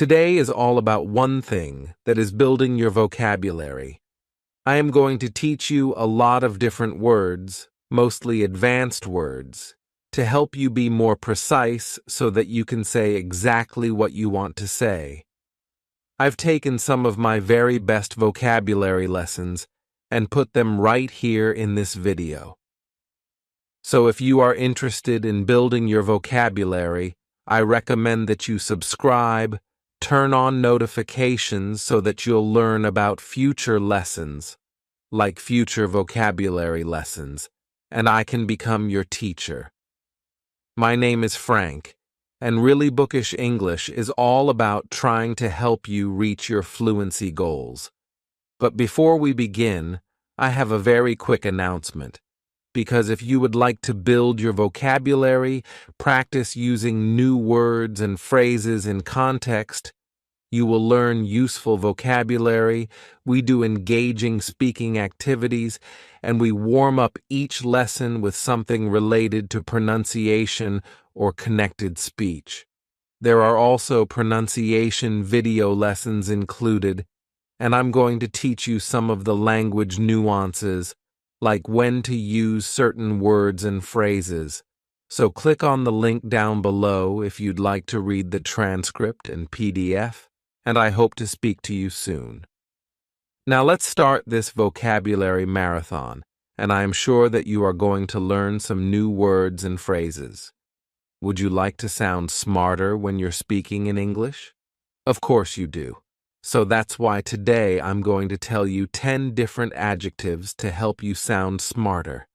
Today is all about one thing, that is building your vocabulary. I am going to teach you a lot of different words, mostly advanced words, to help you be more precise so that you can say exactly what you want to say. I've taken some of my very best vocabulary lessons and put them right here in this video. So if you are interested in building your vocabulary, I recommend that you subscribe, turn on notifications so that you'll learn about future lessons, like future vocabulary lessons, and I can become your teacher. My name is Frank, and Really Bookish English is all about trying to help you reach your fluency goals. But before we begin, I have a very quick announcement. Because if you would like to build your vocabulary, practice using new words and phrases in context, you will learn useful vocabulary, we do engaging speaking activities, and we warm up each lesson with something related to pronunciation or connected speech. There are also pronunciation video lessons included, and I'm going to teach you some of the language nuances, like when to use certain words and phrases. So click on the link down below if you'd like to read the transcript and PDF, and I hope to speak to you soon. Now let's start this vocabulary marathon, and I am sure that you are going to learn some new words and phrases. Would you like to sound smarter when you're speaking in English? Of course you do. So that's why today I'm going to tell you 10 different adjectives to help you sound smarter.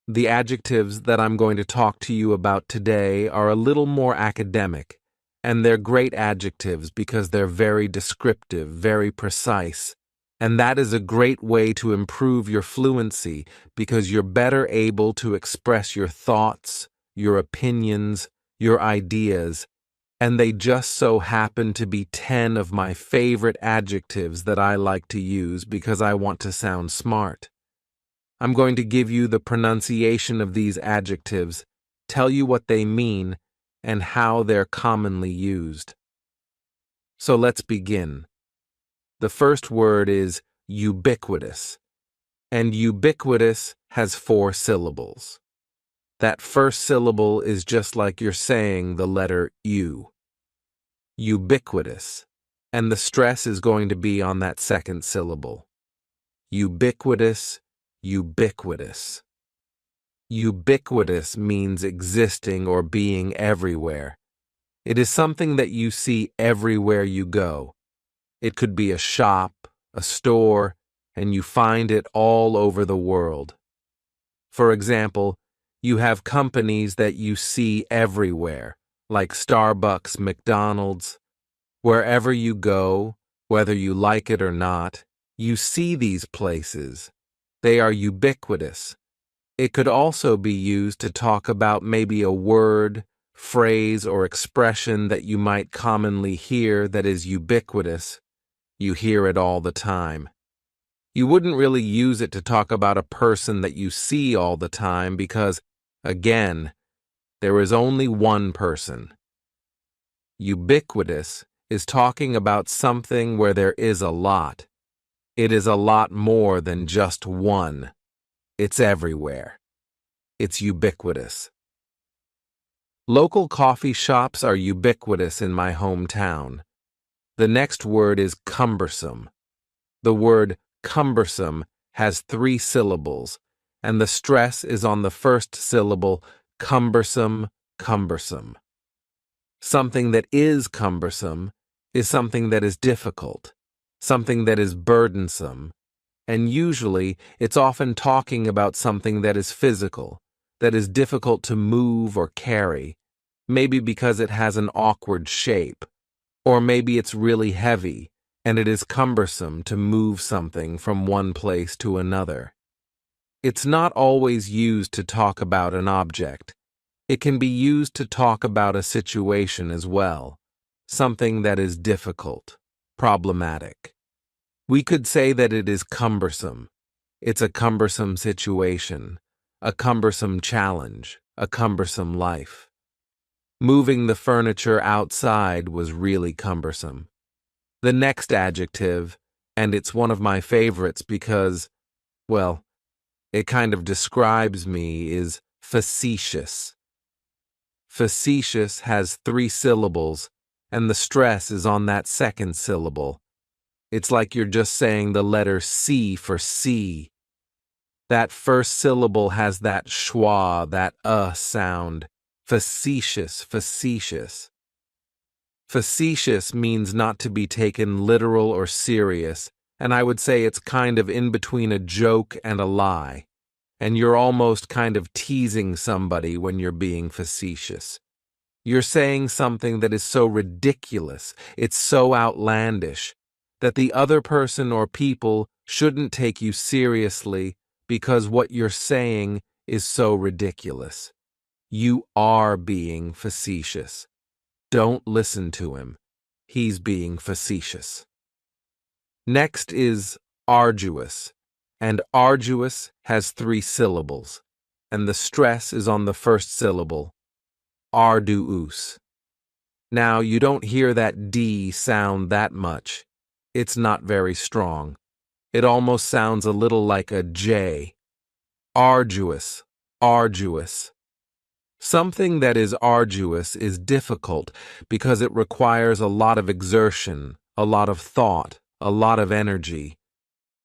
The adjectives that I'm going to talk to you about today are a little more academic, and they're great adjectives because they're very descriptive, very precise, and that is a great way to improve your fluency because you're better able to express your thoughts, your opinions, your ideas, and they just so happen to be 10 of my favorite adjectives that I like to use because I want to sound smart. I'm going to give you the pronunciation of these adjectives, tell you what they mean, and how they're commonly used. So let's begin. The first word is ubiquitous, and ubiquitous has 4 syllables. That first syllable is just like you're saying the letter U. Ubiquitous, and the stress is going to be on that second syllable. Ubiquitous, ubiquitous. Ubiquitous means existing or being everywhere. It is something that you see everywhere you go. It could be a shop, a store, and you find it all over the world. For example, you have companies that you see everywhere, like Starbucks, McDonald's. Wherever you go, whether you like it or not, you see these places. They are ubiquitous. It could also be used to talk about maybe a word, phrase, or expression that you might commonly hear that is ubiquitous. You hear it all the time. You wouldn't really use it to talk about a person that you see all the time because, again, there is only one person. Ubiquitous is talking about something where there is a lot. It is a lot more than just one. It's everywhere. It's ubiquitous. Local coffee shops are ubiquitous in my hometown. The next word is cumbersome. The word cumbersome has 3 syllables, and the stress is on the first syllable, cumbersome, cumbersome. Something that is cumbersome is something that is difficult, something that is burdensome, and usually it's often talking about something that is physical, that is difficult to move or carry, maybe because it has an awkward shape, or maybe it's really heavy and it is cumbersome to move something from one place to another. It's not always used to talk about an object. It can be used to talk about a situation as well, something that is difficult, problematic. We could say that it is cumbersome. It's a cumbersome situation, a cumbersome challenge, a cumbersome life. Moving the furniture outside was really cumbersome. The next adjective, and it's one of my favorites because, well, it kind of describes me, is facetious. Facetious has 3 syllables, and the stress is on that second syllable. It's like you're just saying the letter C for see. That first syllable has that schwa, that sound. Facetious, facetious. Facetious means not to be taken literal or serious, and I would say it's kind of in between a joke and a lie. And you're almost kind of teasing somebody when you're being facetious. You're saying something that is so ridiculous, it's so outlandish, that the other person or people shouldn't take you seriously because what you're saying is so ridiculous. You are being facetious. Don't listen to him. He's being facetious. Next is arduous, and arduous has 3 syllables, and the stress is on the first syllable, arduous. Now, you don't hear that D sound that much. It's not very strong. It almost sounds a little like a J. Arduous, arduous. Something that is arduous is difficult because it requires a lot of exertion, a lot of thought, a lot of energy.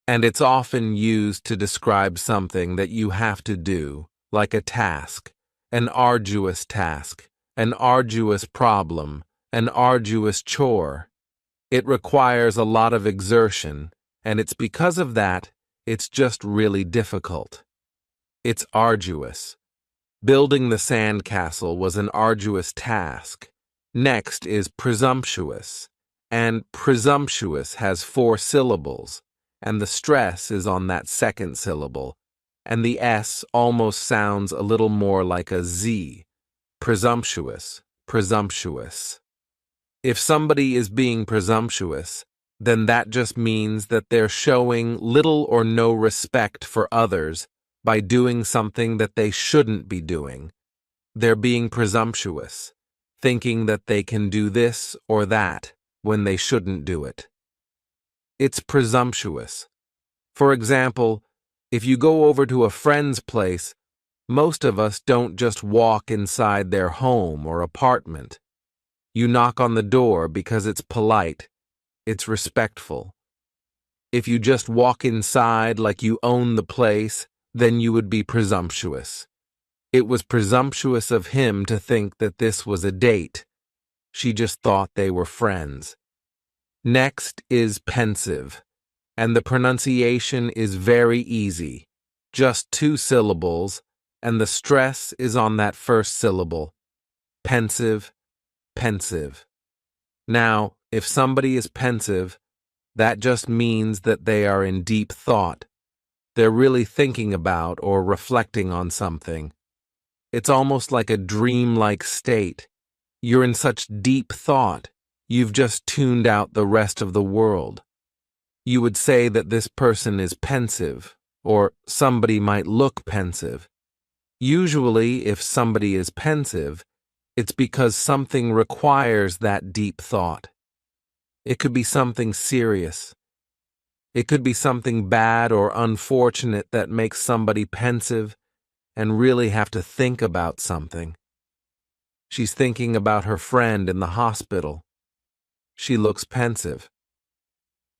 And it's often used to describe something that you have to do, like a task, an arduous task, an arduous problem, an arduous chore. It requires a lot of exertion, and it's because of that, it's just really difficult. It's arduous. Building the sandcastle was an arduous task. Next is presumptuous, and presumptuous has 4 syllables, and the stress is on that second syllable, and the S almost sounds a little more like a Z. Presumptuous, presumptuous. If somebody is being presumptuous, then that just means that they're showing little or no respect for others by doing something that they shouldn't be doing. They're being presumptuous, thinking that they can do this or that when they shouldn't do it. It's presumptuous. For example, if you go over to a friend's place, most of us don't just walk inside their home or apartment. You knock on the door because it's polite, it's respectful. If you just walk inside like you own the place, then you would be presumptuous. It was presumptuous of him to think that this was a date. She just thought they were friends. Next is pensive, and the pronunciation is very easy, just 2 syllables, and the stress is on that first syllable. Pensive, pensive. Now, if somebody is pensive, that just means that they are in deep thought. They're really thinking about or reflecting on something. It's almost like a dreamlike state. You're in such deep thought, you've just tuned out the rest of the world. You would say that this person is pensive, or somebody might look pensive. Usually, if somebody is pensive, it's because something requires that deep thought. It could be something serious. It could be something bad or unfortunate that makes somebody pensive and really have to think about something. She's thinking about her friend in the hospital. She looks pensive.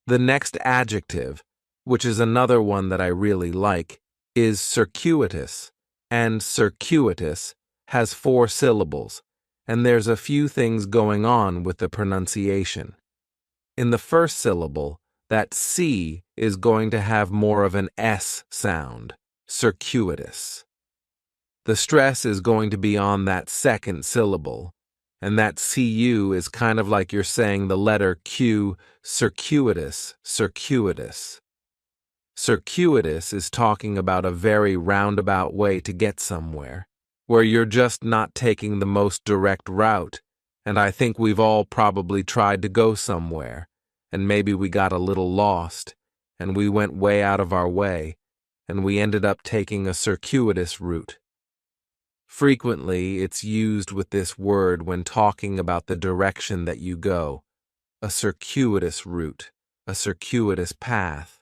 The next adjective, which is another one that I really like, is circuitous, and circuitous has 4 syllables, and there's a few things going on with the pronunciation. In the first syllable, that C is going to have more of an S sound, circuitous. The stress is going to be on that second syllable, and that CU is kind of like you're saying the letter Q, circuitous, circuitous. Circuitous is talking about a very roundabout way to get somewhere, where you're just not taking the most direct route, and I think we've all probably tried to go somewhere, and maybe we got a little lost, and we went way out of our way, and we ended up taking a circuitous route. Frequently, it's used with this word when talking about the direction that you go, a circuitous route, a circuitous path,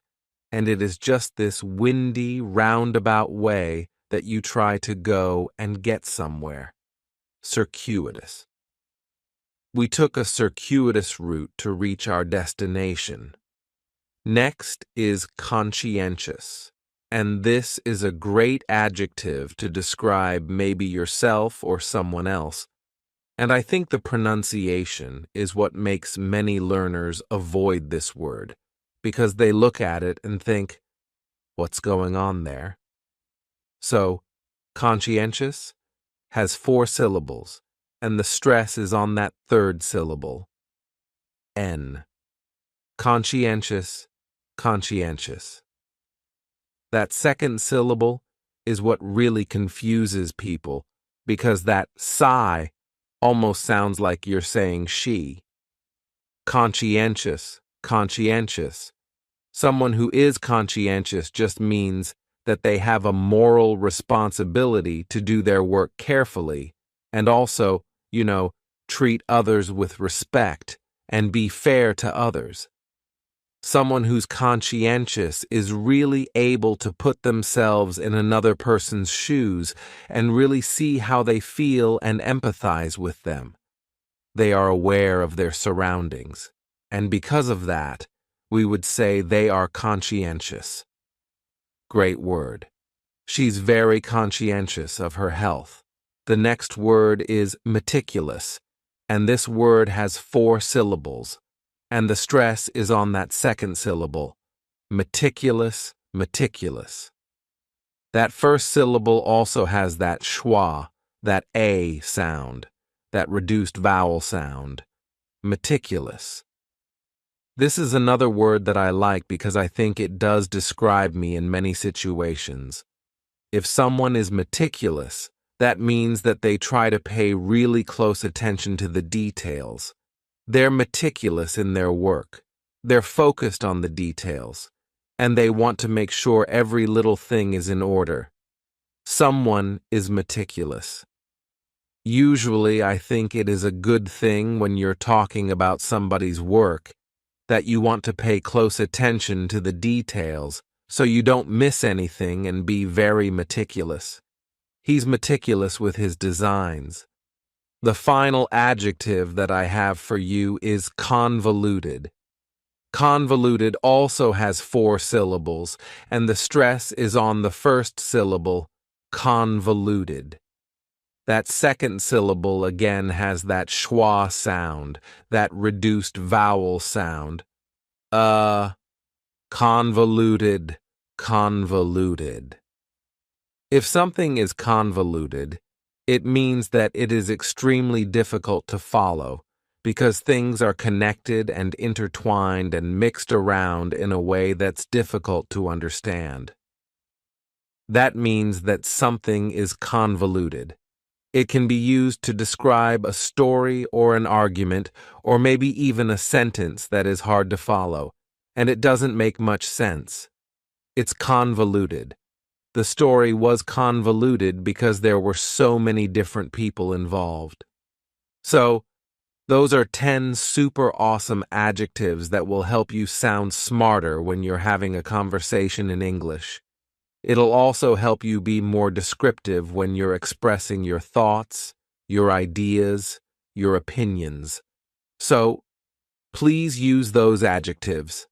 and it is just this windy, roundabout way that you try to go and get somewhere. Circuitous. We took a circuitous route to reach our destination. Next is conscientious, and this is a great adjective to describe maybe yourself or someone else. And I think the pronunciation is what makes many learners avoid this word, because they look at it and think, what's going on there? So, conscientious has 4 syllables, and the stress is on that third syllable. N. Conscientious, conscientious. That second syllable is what really confuses people, because that sigh almost sounds like you're saying she. Conscientious, conscientious. Someone who is conscientious just means that they have a moral responsibility to do their work carefully and also, treat others with respect and be fair to others. Someone who's conscientious is really able to put themselves in another person's shoes and really see how they feel and empathize with them. They are aware of their surroundings, and because of that, we would say they are conscientious. Great word. She's very conscientious of her health. The next word is meticulous, and this word has 4 syllables, and the stress is on that second syllable. Meticulous, meticulous. That first syllable also has that schwa, that A sound, that reduced vowel sound. Meticulous. This is another word that I like because I think it does describe me in many situations. If someone is meticulous, that means that they try to pay really close attention to the details. They're meticulous in their work. They're focused on the details, and they want to make sure every little thing is in order. Someone is meticulous. Usually, I think it is a good thing when you're talking about somebody's work that you want to pay close attention to the details so you don't miss anything and be very meticulous. He's meticulous with his designs. The final adjective that I have for you is convoluted. Convoluted also has 4 syllables, and the stress is on the first syllable, convoluted. That second syllable again has that schwa sound, that reduced vowel sound. Convoluted, convoluted. If something is convoluted, it means that it is extremely difficult to follow because things are connected and intertwined and mixed around in a way that's difficult to understand. That means that something is convoluted. It can be used to describe a story or an argument or maybe even a sentence that is hard to follow, and it doesn't make much sense. It's convoluted. The story was convoluted because there were so many different people involved. So, those are 10 super awesome adjectives that will help you sound smarter when you're having a conversation in English. It'll also help you be more descriptive when you're expressing your thoughts, your ideas, your opinions. So, please use those adjectives.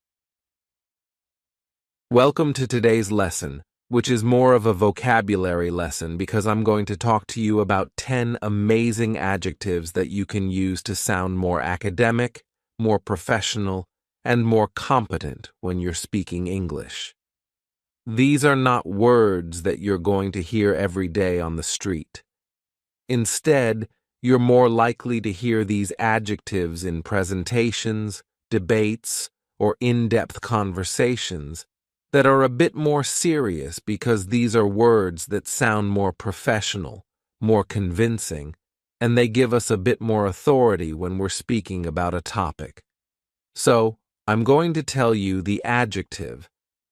Welcome to today's lesson, which is more of a vocabulary lesson because I'm going to talk to you about 10 amazing adjectives that you can use to sound more academic, more professional, and more competent when you're speaking English. These are not words that you're going to hear every day on the street. Instead, you're more likely to hear these adjectives in presentations, debates, or in-depth conversations that are a bit more serious because these are words that sound more professional, more convincing, and they give us a bit more authority when we're speaking about a topic. So, I'm going to tell you the adjective,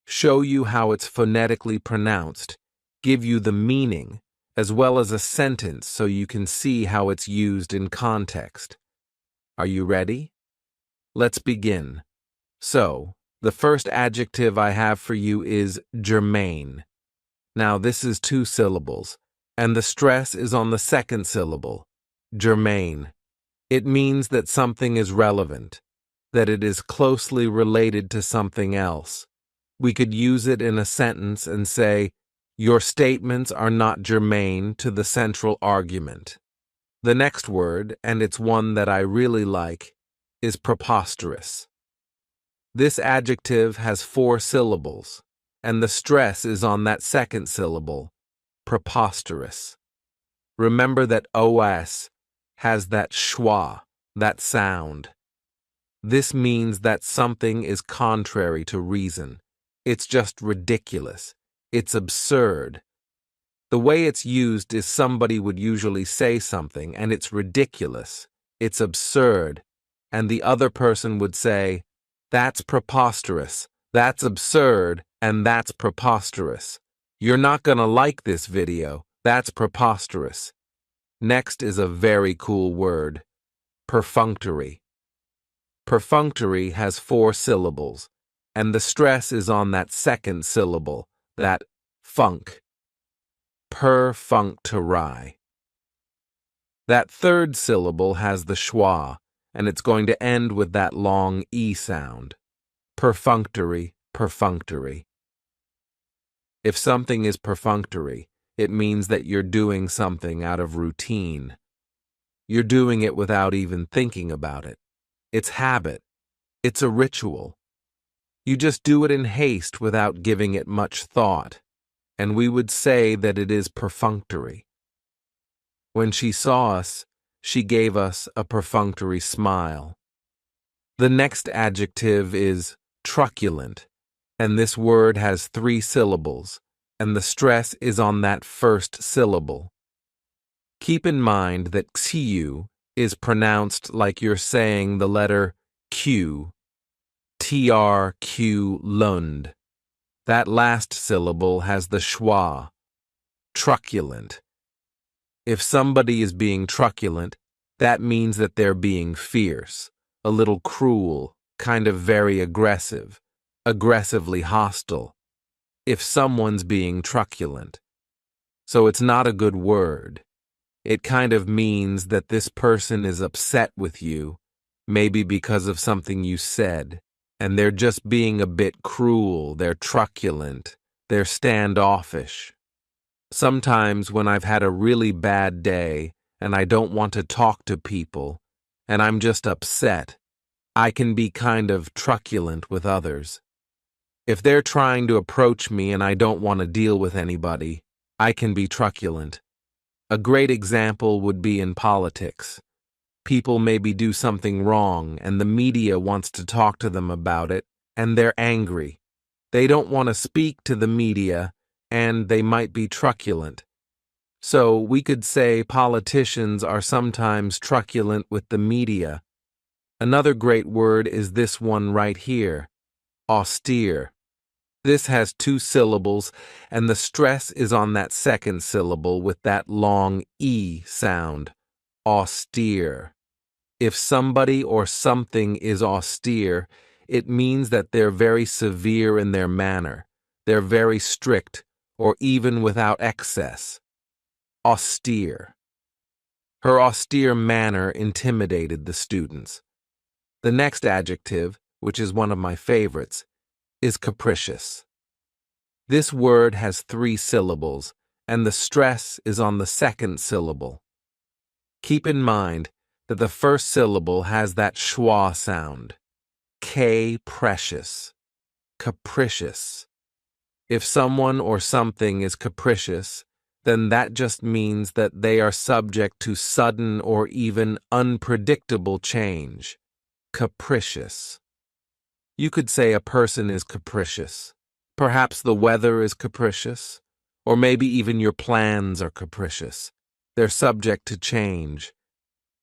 show you how it's phonetically pronounced, give you the meaning, as well as a sentence so you can see how it's used in context. Are you ready? Let's begin. So, the first adjective I have for you is germane. Now, this is 2 syllables, and the stress is on the second syllable, germane. It means that something is relevant, that it is closely related to something else. We could use it in a sentence and say, your statements are not germane to the central argument. The next word, and it's one that I really like, is preposterous. This adjective has 4 syllables, and the stress is on that second syllable, preposterous. Remember that OS has that schwa, that sound. This means that something is contrary to reason. It's just ridiculous. It's absurd. The way it's used is somebody would usually say something, and it's ridiculous, it's absurd, and the other person would say, that's preposterous, that's absurd, and that's preposterous. You're not gonna like this video, that's preposterous. Next is a very cool word, perfunctory. Perfunctory has 4 syllables, and the stress is on that second syllable, that funk. Perfunctory. That third syllable has the schwa, and it's going to end with that long E sound. Perfunctory, perfunctory. If something is perfunctory, it means that you're doing something out of routine. You're doing it without even thinking about it. It's habit. It's a ritual. You just do it in haste without giving it much thought, and we would say that it is perfunctory. When she saw us, she gave us a perfunctory smile. The next adjective is truculent, and this word has 3 syllables, and the stress is on that first syllable. Keep in mind that xiu is pronounced like you're saying the letter Q, trq lund. That last syllable has the schwa, truculent. If somebody is being truculent, that means that they're being fierce, a little cruel, kind of very aggressive, aggressively hostile. If someone's being truculent. So it's not a good word. It kind of means that this person is upset with you, maybe because of something you said, and they're just being a bit cruel, they're truculent, they're standoffish. Sometimes when I've had a really bad day and I don't want to talk to people, and I'm just upset, I can be kind of truculent with others. If they're trying to approach me and I don't want to deal with anybody, I can be truculent. A great example would be in politics. People maybe do something wrong and the media wants to talk to them about it, and they're angry. They don't want to speak to the media, and they might be truculent. So we could say politicians are sometimes truculent with the media. Another great word is this one right here, austere. This has 2 syllables, and the stress is on that second syllable with that long E sound, austere. If somebody or something is austere, it means that they're very severe in their manner, they're very strict, or even without excess. Austere. Her austere manner intimidated the students. The next adjective, which is one of my favorites, is capricious. This word has 3 syllables, and the stress is on the second syllable. Keep in mind that the first syllable has that schwa sound. Precious. Capricious. If someone or something is capricious, then that just means that they are subject to sudden or even unpredictable change. Capricious. You could say a person is capricious. Perhaps the weather is capricious, or maybe even your plans are capricious. They're subject to change.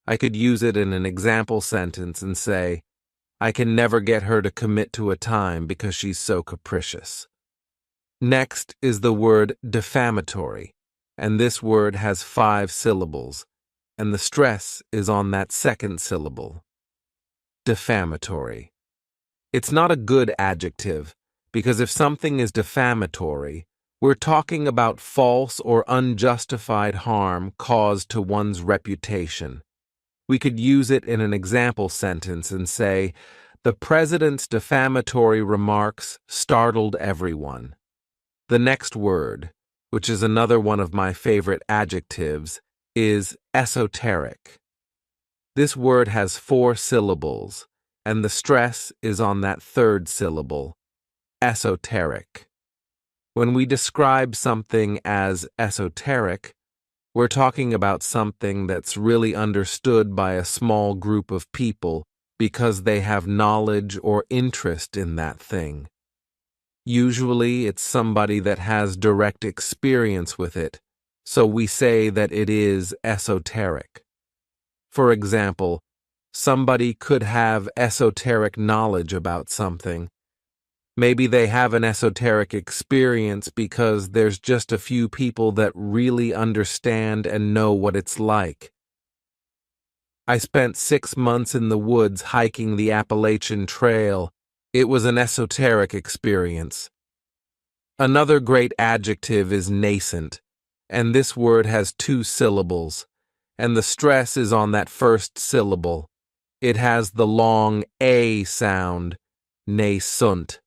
I could use it in an example sentence and say, I can never get her to commit to a time because she's so capricious. Next is the word defamatory. and this word has 5 syllables, and the stress is on that second syllable. Defamatory. It's not a good adjective, because if something is defamatory, we're talking about false or unjustified harm caused to one's reputation. We could use it in an example sentence and say, "The president's defamatory remarks startled everyone." The next word, which is another one of my favorite adjectives, is esoteric. This word has 4 syllables, and the stress is on that third syllable, esoteric. When we describe something as esoteric, we're talking about something that's really understood by a small group of people because they have knowledge or interest in that thing. Usually, it's somebody that has direct experience with it, so we say that it is esoteric. For example, somebody could have esoteric knowledge about something. Maybe they have an esoteric experience because there's just a few people that really understand and know what it's like. I spent 6 months in the woods hiking the Appalachian Trail. It was an esoteric experience. Another great adjective is nascent, and this word has 2 syllables, and the stress is on that first syllable. It has the long A sound, nascent.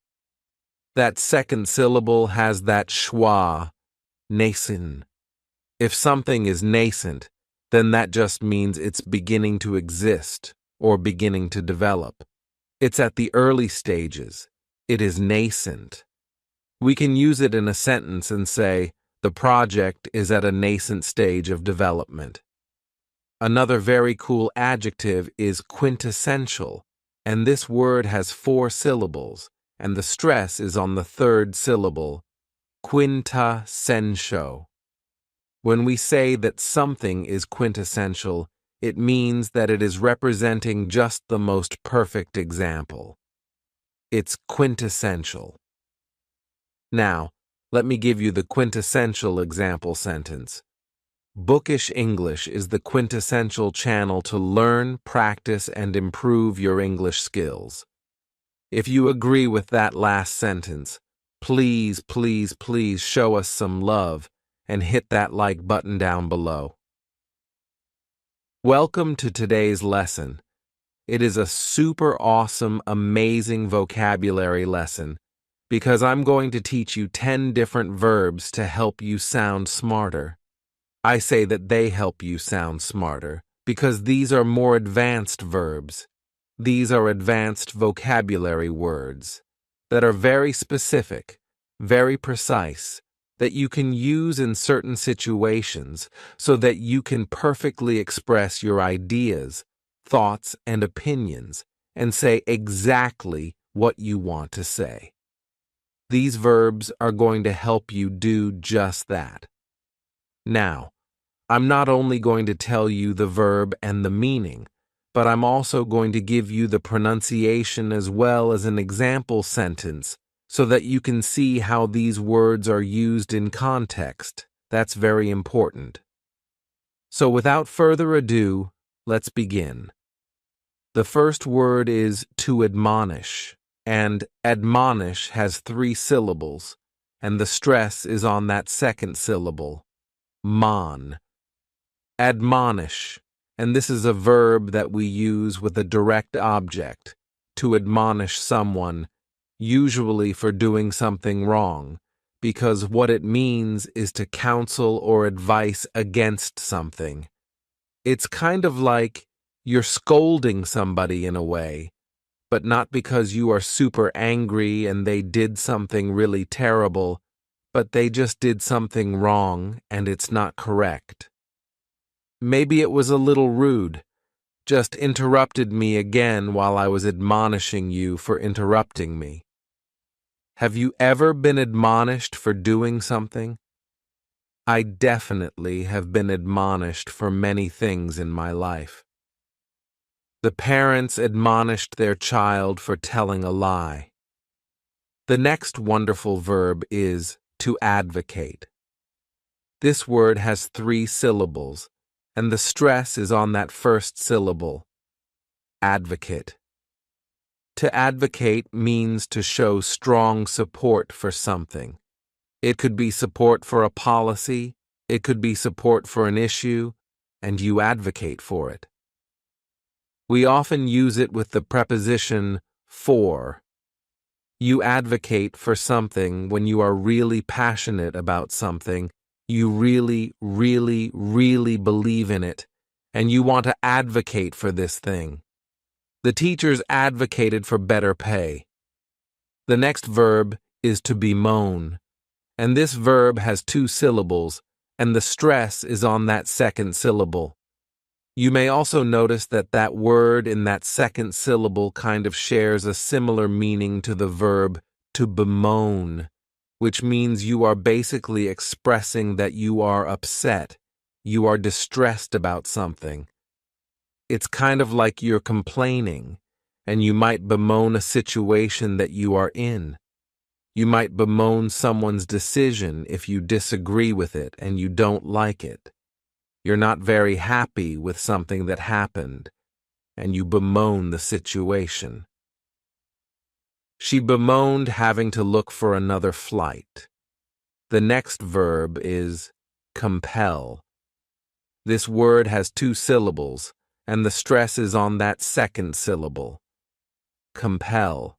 That second syllable has that schwa, nascent. If something is nascent, then that just means it's beginning to exist or beginning to develop. It's at the early stages. It is nascent. We can use it in a sentence and say, "The project is at a nascent stage of development." Another very cool adjective is quintessential, and this word has 4 syllables, and the stress is on the third syllable, quintessential. When we say that something is quintessential, it means that it is representing just the most perfect example. It's quintessential. Now, let me give you the quintessential example sentence. Bookish English is the quintessential channel to learn, practice, and improve your English skills. If you agree with that last sentence, please, please, please show us some love and hit that like button down below. Welcome to today's lesson. It is a super awesome, amazing vocabulary lesson because I'm going to teach you 10 different verbs to help you sound smarter. I say that they help you sound smarter because these are more advanced verbs. These are advanced vocabulary words that are very specific, very precise, that you can use in certain situations so that you can perfectly express your ideas, thoughts, and opinions and say exactly what you want to say. These verbs are going to help you do just that. Now, I'm not only going to tell you the verb and the meaning, but I'm also going to give you the pronunciation as well as an example sentence so that you can see how these words are used in context. That's very important. So without further ado, let's begin. The first word is to admonish, and admonish has 3 syllables, and the stress is on that second syllable, mon. Admonish, and this is a verb that we use with a direct object, to admonish someone, usually for doing something wrong, because what it means is to counsel or advise against something. It's kind of like you're scolding somebody in a way, but not because you are super angry and they did something really terrible, but they just did something wrong and it's not correct. Maybe it was a little rude, just interrupted me again while I was admonishing you for interrupting me. Have you ever been admonished for doing something? I definitely have been admonished for many things in my life. The parents admonished their child for telling a lie. The next wonderful verb is to advocate. This word has 3 syllables, and the stress is on that first syllable. Advocate. To advocate means to show strong support for something. It could be support for a policy, it could be support for an issue, and you advocate for it. We often use it with the preposition for. You advocate for something when you are really passionate about something. You really, really, really believe in it, and you want to advocate for this thing. The teachers advocated for better pay. The next verb is to bemoan, and this verb has 2 syllables, and the stress is on that second syllable. You may also notice that that word in that second syllable kind of shares a similar meaning to the verb to bemoan, which means you are basically expressing that you are upset, you are distressed about something. It's kind of like you're complaining, and you might bemoan a situation that you are in. You might bemoan someone's decision if you disagree with it and you don't like it. You're not very happy with something that happened, and you bemoan the situation. She bemoaned having to look for another flight. The next verb is compel. This word has 2 syllables, and the stress is on that second syllable. Compel.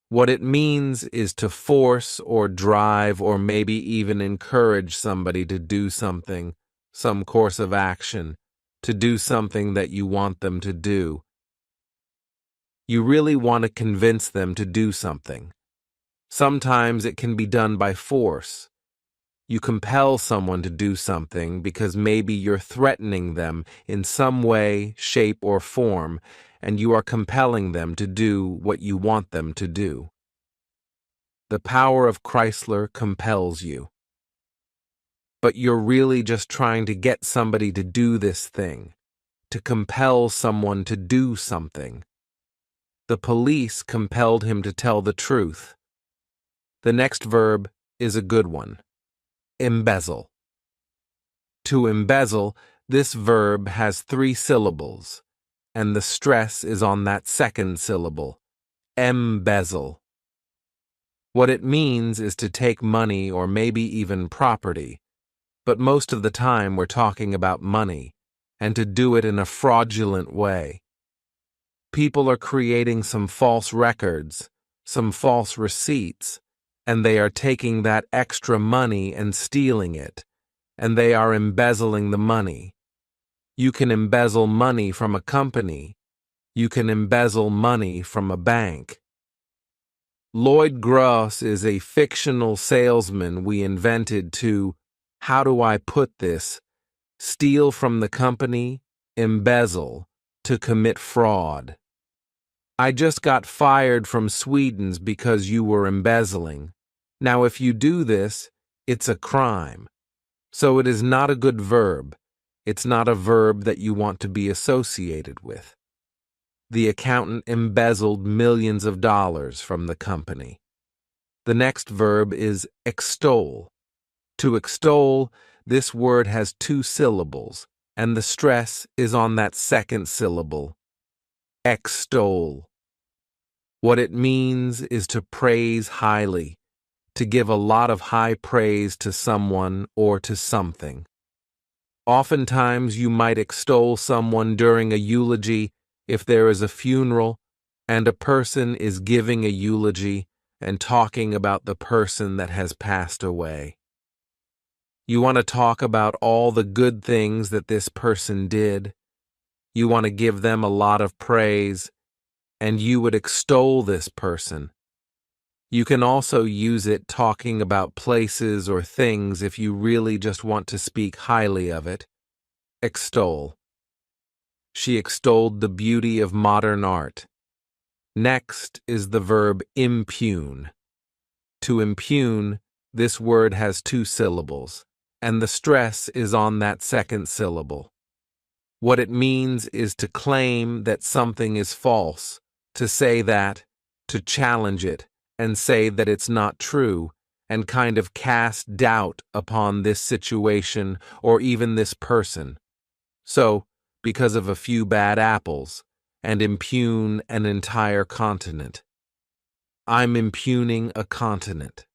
What it means is to force or drive or maybe even encourage somebody to do something, some course of action, to do something that you want them to do. You really want to convince them to do something. Sometimes it can be done by force. You compel someone to do something because maybe you're threatening them in some way, shape, or form, and you are compelling them to do what you want them to do. The power of Chrysler compels you. But you're really just trying to get somebody to do this thing, to compel someone to do something. The police compelled him to tell the truth. The next verb is a good one. Embezzle. To embezzle, this verb has 3 syllables, and the stress is on that second syllable. Embezzle. What it means is to take money or maybe even property, but most of the time we're talking about money, and to do it in a fraudulent way. People are creating some false records, some false receipts, and they are taking that extra money and stealing it, and they are embezzling the money. You can embezzle money from a company. You can embezzle money from a bank. Lloyd Gross is a fictional salesman we invented to, how do I put this, steal from the company, embezzle, to commit fraud. I just got fired from Sweden's because you were embezzling. Now if you do this, it's a crime. So it is not a good verb. It's not a verb that you want to be associated with. The accountant embezzled millions of dollars from the company. The next verb is extol. To extol, this word has 2 syllables, and the stress is on that second syllable. Extol. What it means is to praise highly, to give a lot of high praise to someone or to something. Oftentimes you might extol someone during a eulogy if there is a funeral and a person is giving a eulogy and talking about the person that has passed away. You want to talk about all the good things that this person did. You want to give them a lot of praise, and you would extol this person. You can also use it talking about places or things if you really just want to speak highly of it. Extol. She extolled the beauty of modern art. Next is the verb impugn. To impugn, this word has 2 syllables, and the stress is on that second syllable. What it means is to claim that something is false, to say that, to challenge it, and say that it's not true, and kind of cast doubt upon this situation or even this person. So, because of a few bad apples, and impugn an entire continent. I'm impugning a continent.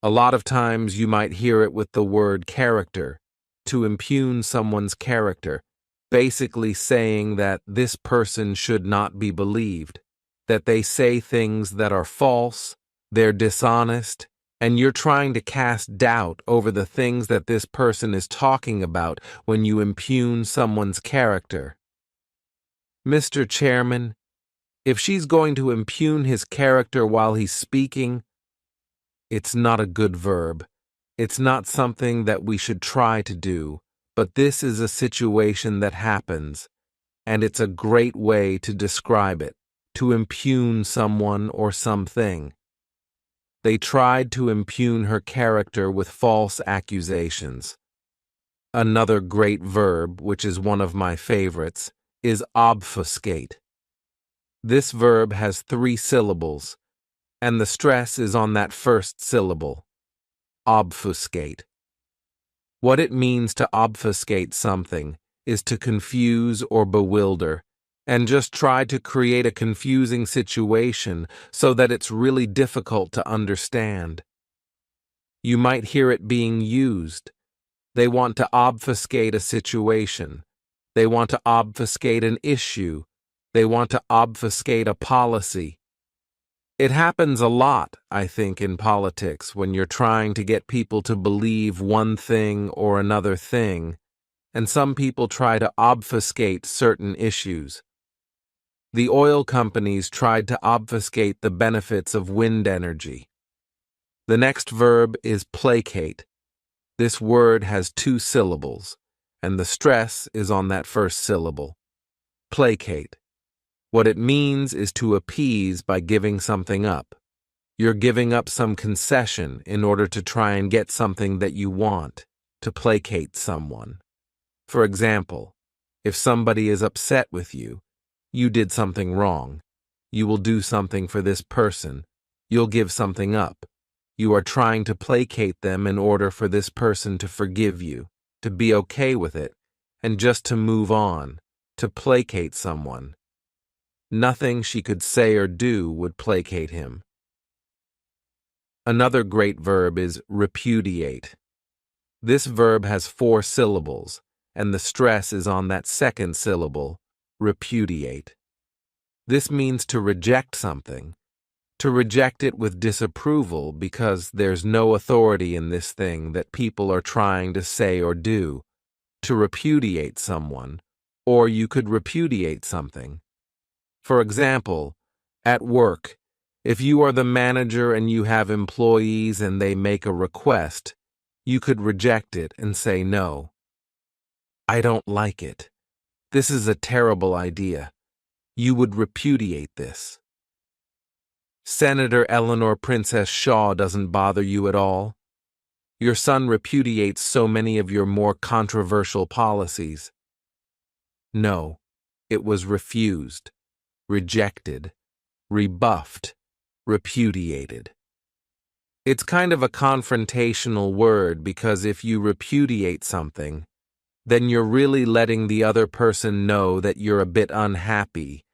A lot of times you might hear it with the word character, to impugn someone's character, basically saying that this person should not be believed, that they say things that are false, they're dishonest, and you're trying to cast doubt over the things that this person is talking about when you impugn someone's character. Mr. Chairman, if she's going to impugn his character while he's speaking, it's not a good verb. It's not something that we should try to do, but this is a situation that happens, and it's a great way to describe it, to impugn someone or something. They tried to impugn her character with false accusations. Another great verb, which is one of my favorites, is obfuscate. This verb has 3 syllables, and the stress is on that first syllable. Obfuscate. What it means to obfuscate something is to confuse or bewilder, and just try to create a confusing situation so that it's really difficult to understand. You might hear it being used. They want to obfuscate a situation. They want to obfuscate an issue. They want to obfuscate a policy. It happens a lot, I think, in politics when you're trying to get people to believe one thing or another thing, and some people try to obfuscate certain issues. The oil companies tried to obfuscate the benefits of wind energy. The next verb is placate. This word has 2 syllables, and the stress is on that first syllable. Placate. What it means is to appease by giving something up. You're giving up some concession in order to try and get something that you want, to placate someone. For example, if somebody is upset with you, you did something wrong. You will do something for this person. You'll give something up. You are trying to placate them in order for this person to forgive you, to be okay with it, and just to move on, to placate someone. Nothing she could say or do would placate him. Another great verb is repudiate. This verb has 4 syllables, and the stress is on that second syllable, repudiate. This means to reject something, to reject it with disapproval because there's no authority in this thing that people are trying to say or do, to repudiate someone, or you could repudiate something. For example, at work, if you are the manager and you have employees and they make a request, you could reject it and say no. I don't like it. This is a terrible idea. You would repudiate this. Senator Eleanor Princess Shaw doesn't bother you at all. Your son repudiates so many of your more controversial policies. No, it was refused, rejected, rebuffed, repudiated. It's kind of a confrontational word because if you repudiate something, then you're really letting the other person know that you're a bit unhappy,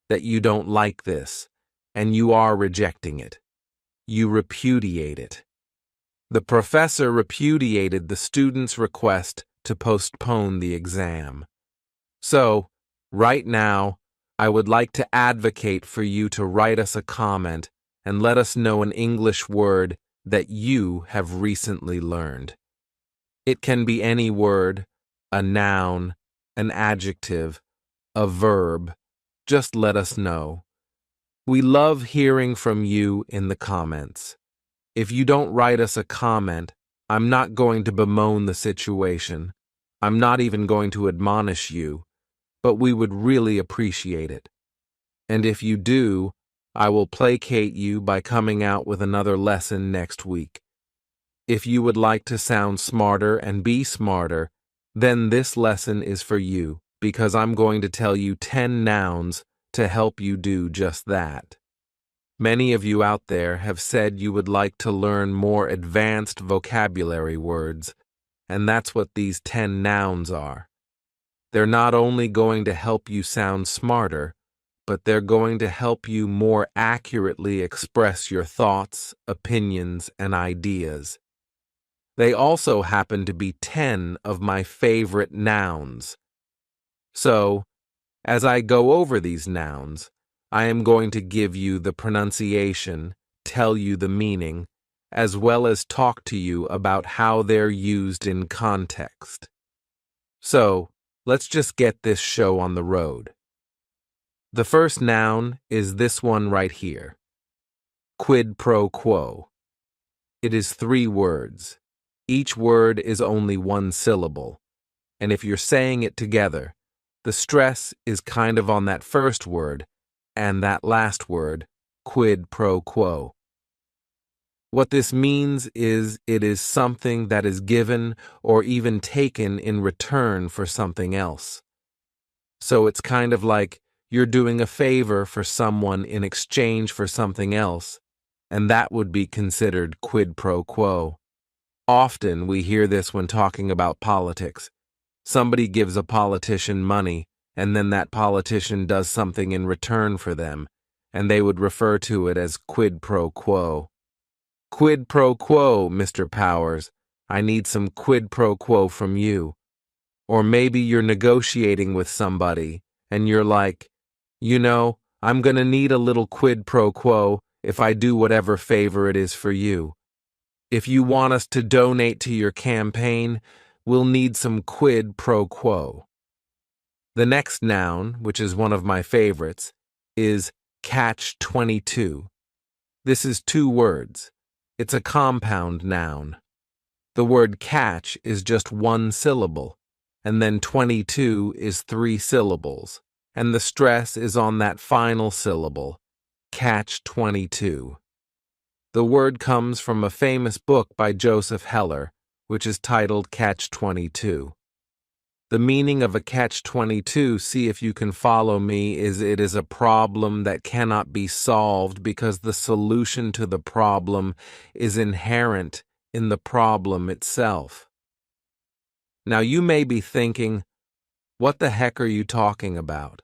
that you don't like this, and you are rejecting it. You repudiate it. The professor repudiated the student's request to postpone the exam. So, right now, I would like to advocate for you to write us a comment and let us know an English word that you have recently learned. It can be any word, a noun, an adjective, a verb. Just let us know. We love hearing from you in the comments. If you don't write us a comment, I'm not going to bemoan the situation. I'm not even going to admonish you, but we would really appreciate it. And if you do, I will placate you by coming out with another lesson next week. If you would like to sound smarter and be smarter, then this lesson is for you, because I'm going to tell you 10 nouns to help you do just that. Many of you out there have said you would like to learn more advanced vocabulary words, and that's what these 10 nouns are. They're not only going to help you sound smarter, but they're going to help you more accurately express your thoughts, opinions, and ideas. They also happen to be 10 of my favorite nouns. So, as I go over these nouns, I am going to give you the pronunciation, tell you the meaning, as well as talk to you about how they're used in context. So, let's just get this show on the road. The first noun is this one right here. Quid pro quo. It is 3 words. Each word is only 1 syllable. And if you're saying it together, the stress is kind of on that first word and that last word, quid pro quo. What this means is it is something that is given or even taken in return for something else. So it's kind of like you're doing a favor for someone in exchange for something else, and that would be considered quid pro quo. Often we hear this when talking about politics. Somebody gives a politician money, and then that politician does something in return for them, and they would refer to it as quid pro quo. Quid pro quo, Mr. Powers. I need some quid pro quo from you. Or maybe you're negotiating with somebody, and you're like, I'm gonna need a little quid pro quo if I do whatever favor it is for you. If you want us to donate to your campaign, we'll need some quid pro quo. The next noun, which is one of my favorites, is catch-22. This is 2 words. It's a compound noun. The word catch is just 1 syllable, and then 22 is 3 syllables, and the stress is on that final syllable, catch-22. The word comes from a famous book by Joseph Heller, which is titled Catch-22. The meaning of a catch-22, see if you can follow me, is it is a problem that cannot be solved because the solution to the problem is inherent in the problem itself. Now you may be thinking, what the heck are you talking about?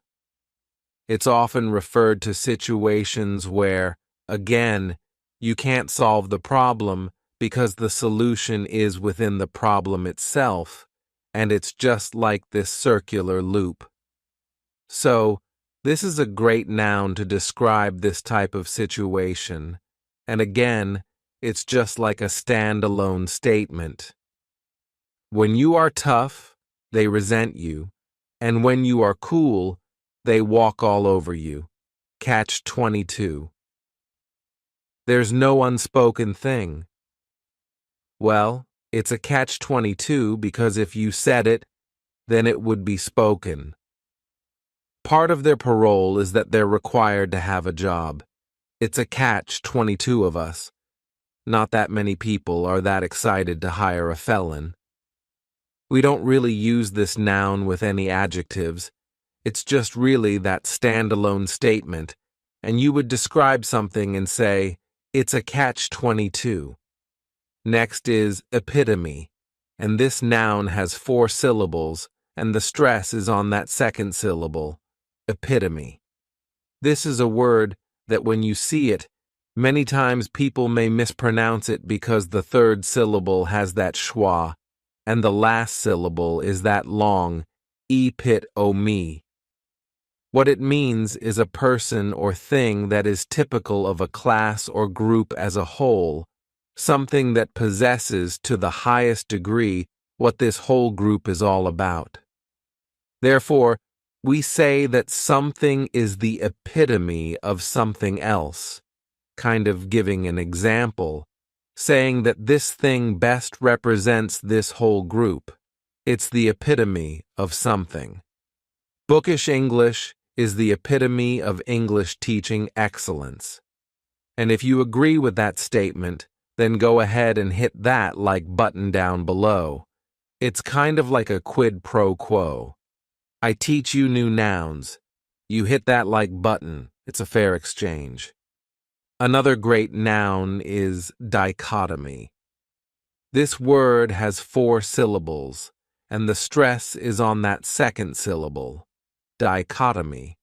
It's often referred to situations where, again, you can't solve the problem because the solution is within the problem itself, and it's just like this circular loop. So, this is a great noun to describe this type of situation, and again, it's just like a standalone statement. When you are tough, they resent you, and when you are cool, they walk all over you. Catch-22. There's no unspoken thing. Well, it's a catch-22 because if you said it, then it would be spoken. Part of their parole is that they're required to have a job. It's a catch-22 of us. Not that many people are that excited to hire a felon. We don't really use this noun with any adjectives. It's just really that standalone statement, and you would describe something and say, it's a catch-22. Next is epitome, and this noun has 4 syllables, and the stress is on that second syllable, epitome. This is a word that when you see it, many times people may mispronounce it because the 3rd syllable has that schwa, and the last syllable is that long epit-o-me. What it means is a person or thing that is typical of a class or group as a whole, something that possesses to the highest degree what this whole group is all about. Therefore, we say that something is the epitome of something else, kind of giving an example, saying that this thing best represents this whole group. It's the epitome of something. Bookish English is the epitome of English teaching excellence. And if you agree with that statement, then go ahead and hit that like button down below. It's kind of like a quid pro quo. I teach you new nouns. You hit that like button. It's a fair exchange. Another great noun is dichotomy. This word has 4 syllables, and the stress is on that second syllable, dichotomy.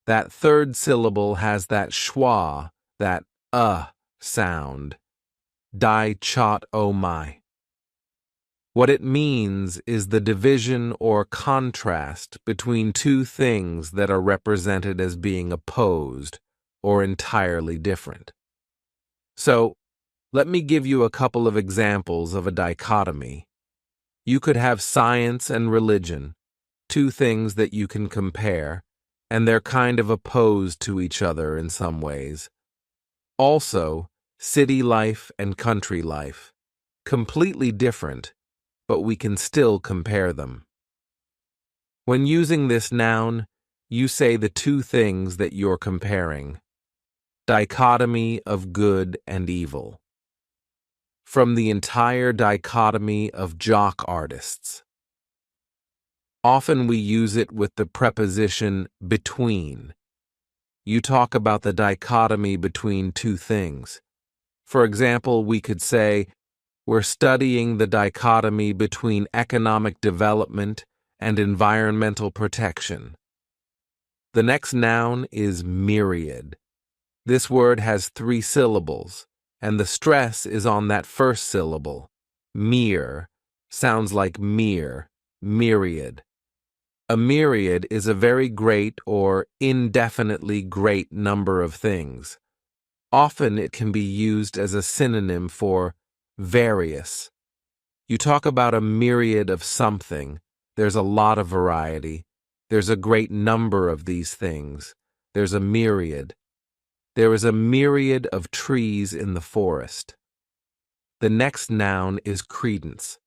That third syllable has that schwa, that sound, di-chot-o-my. What it means is the division or contrast between two things that are represented as being opposed or entirely different. So, let me give you a couple of examples of a dichotomy. You could have science and religion, two things that you can compare, and they're kind of opposed to each other in some ways. Also, city life and country life, completely different, but we can still compare them. When using this noun, you say the two things that you're comparing. Dichotomy of good and evil. From the entire dichotomy of jock artists. Often we use it with the preposition between. You talk about the dichotomy between two things. For example, we could say, we're studying the dichotomy between economic development and environmental protection. The next noun is myriad. This word has 3 syllables, and the stress is on that first syllable. Mere sounds like mere, myriad. A myriad is a very great or indefinitely great number of things. Often it can be used as a synonym for various. You talk about a myriad of something. There's a lot of variety. There's a great number of these things. There's a myriad. There is a myriad of trees in the forest. The next noun is credence.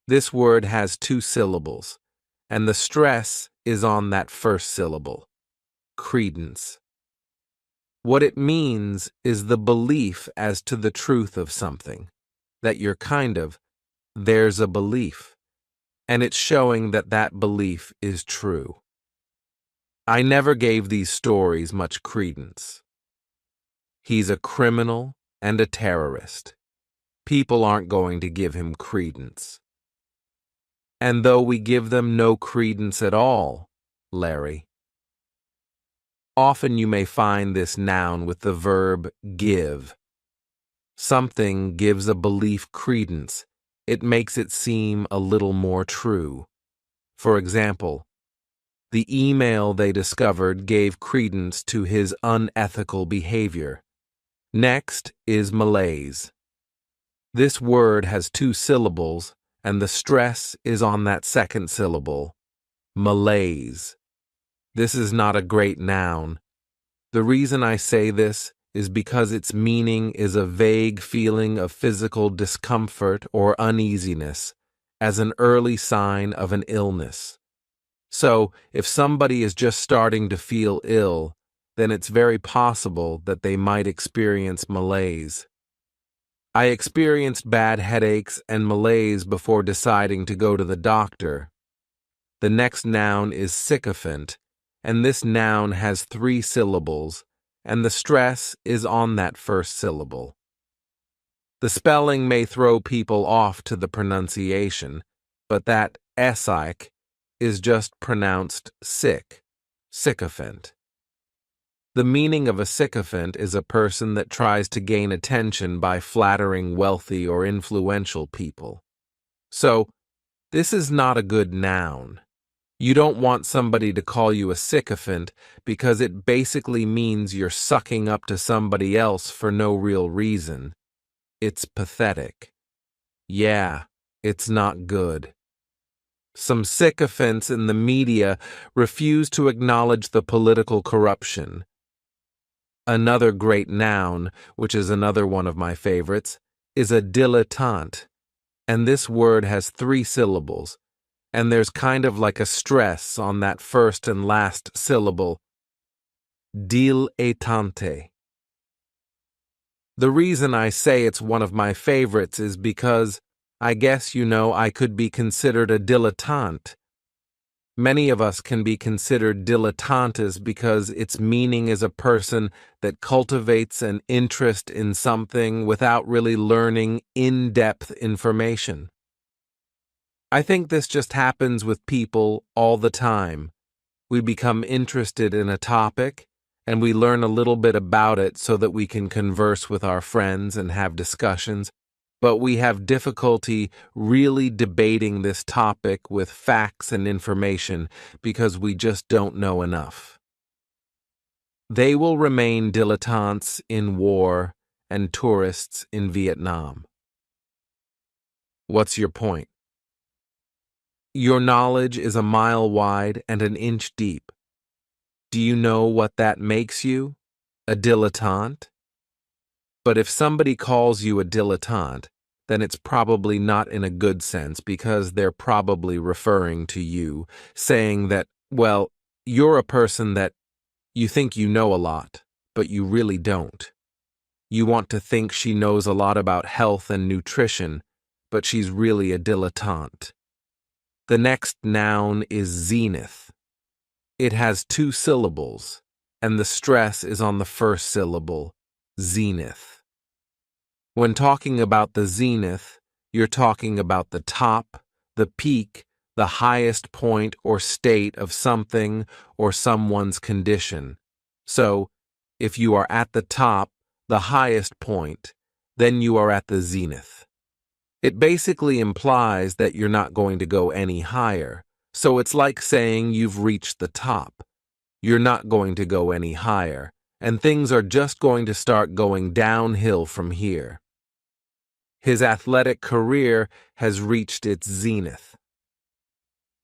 This word has 2 syllables, and the stress is on that first syllable, credence. What it means is the belief as to the truth of something, that there's a belief, and it's showing that that belief is true. I never gave these stories much credence. He's a criminal and a terrorist. People aren't going to give him credence. And though we give them no credence at all, Larry. Often you may find this noun with the verb give. Something gives a belief credence. It makes it seem a little more true. For example, the email they discovered gave credence to his unethical behavior. Next is malaise. This word has 2 syllables, and the stress is on that second syllable, malaise. This is not a great noun. The reason I say this is because its meaning is a vague feeling of physical discomfort or uneasiness as an early sign of an illness. So, if somebody is just starting to feel ill, then it's very possible that they might experience malaise. I experienced bad headaches and malaise before deciding to go to the doctor. The next noun is sycophant, and this noun has 3 syllables, and the stress is on that first syllable. The spelling may throw people off to the pronunciation, but that "sic" is just pronounced sick, sycophant. The meaning of a sycophant is a person that tries to gain attention by flattering wealthy or influential people. So, this is not a good noun. You don't want somebody to call you a sycophant because it basically means you're sucking up to somebody else for no real reason. It's pathetic. Yeah, it's not good. Some sycophants in the media refuse to acknowledge the political corruption. Another great noun, which is another one of my favorites, is a dilettante, and this word has 3 syllables, and there's kind of like a stress on that first and last syllable, dilettante. The reason I say it's one of my favorites is because I guess I could be considered a dilettante. Many of us can be considered dilettantes because its meaning is a person that cultivates an interest in something without really learning in-depth information. I think this just happens with people all the time. We become interested in a topic, and we learn a little bit about it so that we can converse with our friends and have discussions, but we have difficulty really debating this topic with facts and information because we just don't know enough. They will remain dilettantes in war and tourists in Vietnam. What's your point? Your knowledge is a mile wide and an inch deep. Do you know what that makes you? A dilettante? But if somebody calls you a dilettante, then it's probably not in a good sense because they're probably referring to you, saying that, well, you're a person that you think you know a lot, but you really don't. You want to think she knows a lot about health and nutrition, but she's really a dilettante. The next noun is zenith. It has 2 syllables, and the stress is on the first syllable, zenith. When talking about the zenith, you're talking about the top, the peak, the highest point or state of something or someone's condition. So, if you are at the top, the highest point, then you are at the zenith. It basically implies that you're not going to go any higher. So it's like saying you've reached the top. You're not going to go any higher, and things are just going to start going downhill from here. His athletic career has reached its zenith.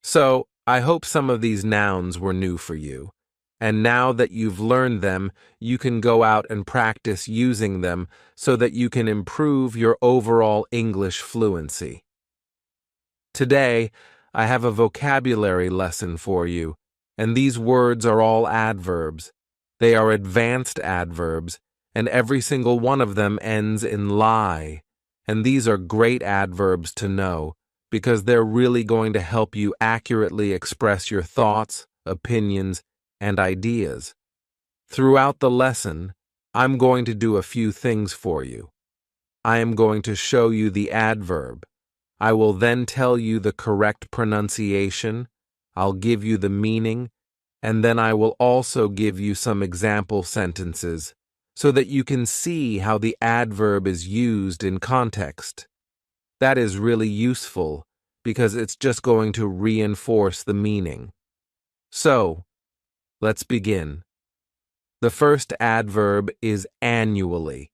So, I hope some of these nouns were new for you, and now that you've learned them, you can go out and practice using them so that you can improve your overall English fluency. Today, I have a vocabulary lesson for you, and these words are all adverbs. They are advanced adverbs, and every single one of them ends in lie. And these are great adverbs to know, because they're really going to help you accurately express your thoughts, opinions, and ideas. Throughout the lesson, I'm going to do a few things for you. I am going to show you the adverb. I will then tell you the correct pronunciation, I'll give you the meaning, and then I will also give you some example sentences so that you can see how the adverb is used in context. That is really useful because it's just going to reinforce the meaning. So, let's begin. The first adverb is annually.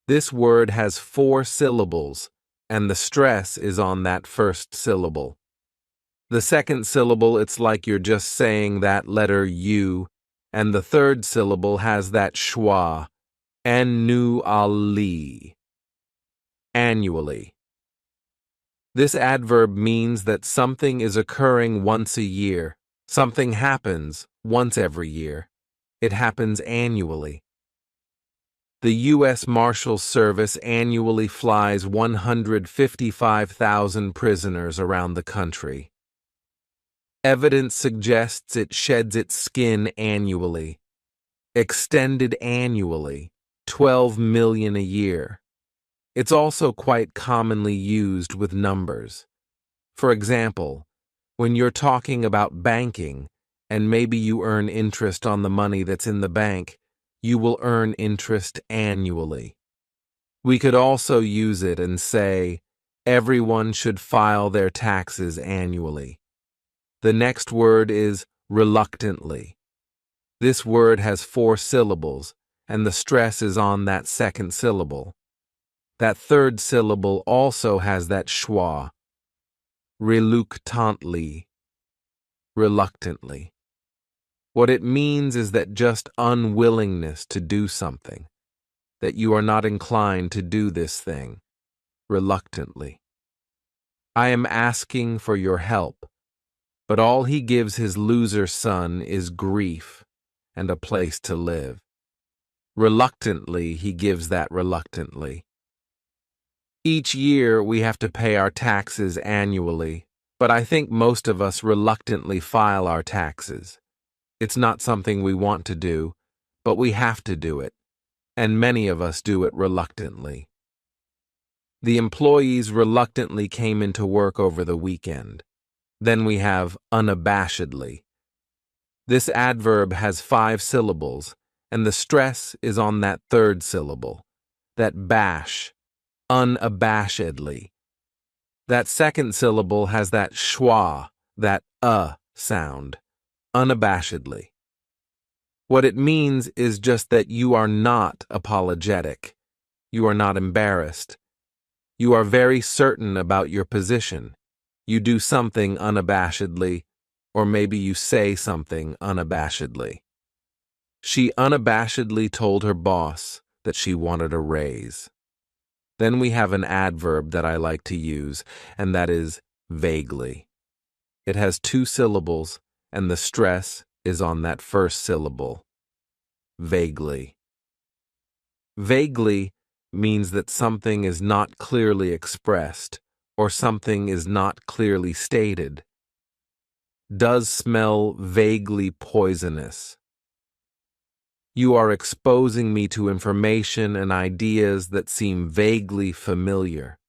This word has 4 syllables, and the stress is on that first syllable. The second syllable, it's like you're just saying that letter U, and the third syllable has that schwa, annually. Annually. This adverb means that something is occurring once a year. Something happens once every year. It happens annually. The U.S. Marshals Service annually flies 155,000 prisoners around the country. Evidence suggests it sheds its skin annually. Extended annually, 12 million a year. It's also quite commonly used with numbers. For example, when you're talking about banking, and maybe you earn interest on the money that's in the bank, you will earn interest annually. We could also use it and say, everyone should file their taxes annually. The next word is reluctantly. This word has 4 syllables, and the stress is on that second syllable. That third syllable also has that schwa. Reluctantly. Reluctantly. What it means is that just unwillingness to do something, that you are not inclined to do this thing, reluctantly. I am asking for your help, but all he gives his loser son is grief and a place to live. Reluctantly, he gives that reluctantly. Each year, we have to pay our taxes annually, But I think most of us reluctantly file our taxes. It's not something we want to do, but we have to do it, and many of us do it reluctantly. The employees reluctantly came into work over the weekend. Then we have unabashedly. This adverb has 5 syllables, and the stress is on that third syllable, that bash, unabashedly. That second syllable has that schwa, that sound, unabashedly. What it means is just that you are not apologetic. You are not embarrassed. You are very certain about your position. You do something unabashedly, or maybe you say something unabashedly. She unabashedly told her boss that she wanted a raise. Then we have an adverb that I like to use, and that is vaguely. It has 2 syllables, and the stress is on that first syllable. Vaguely. Vaguely means that something is not clearly expressed, or something is not clearly stated. Does smell vaguely poisonous. You are exposing me to information and ideas that seem vaguely familiar.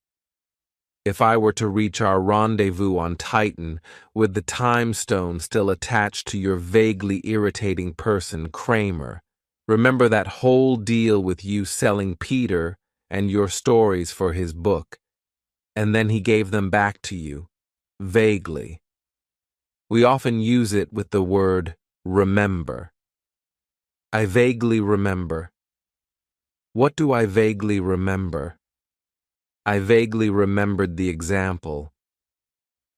If I were to reach our rendezvous on Titan with the time stone still attached to your vaguely irritating person, Kramer, remember that whole deal with you selling Peter and your stories for his book, and then he gave them back to you, vaguely. We often use it with the word remember. I vaguely remember. What do I vaguely remember? I vaguely remembered the example.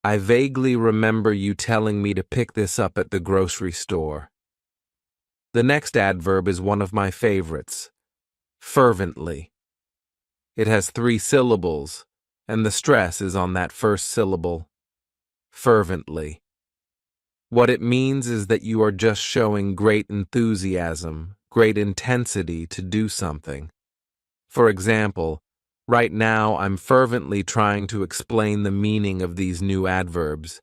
I vaguely remember you telling me to pick this up at the grocery store. The next adverb is one of my favorites, fervently. It has 3 syllables, and the stress is on that first syllable, fervently. What it means is that you are just showing great enthusiasm, great intensity to do something. For example, right now I'm fervently trying to explain the meaning of these new adverbs.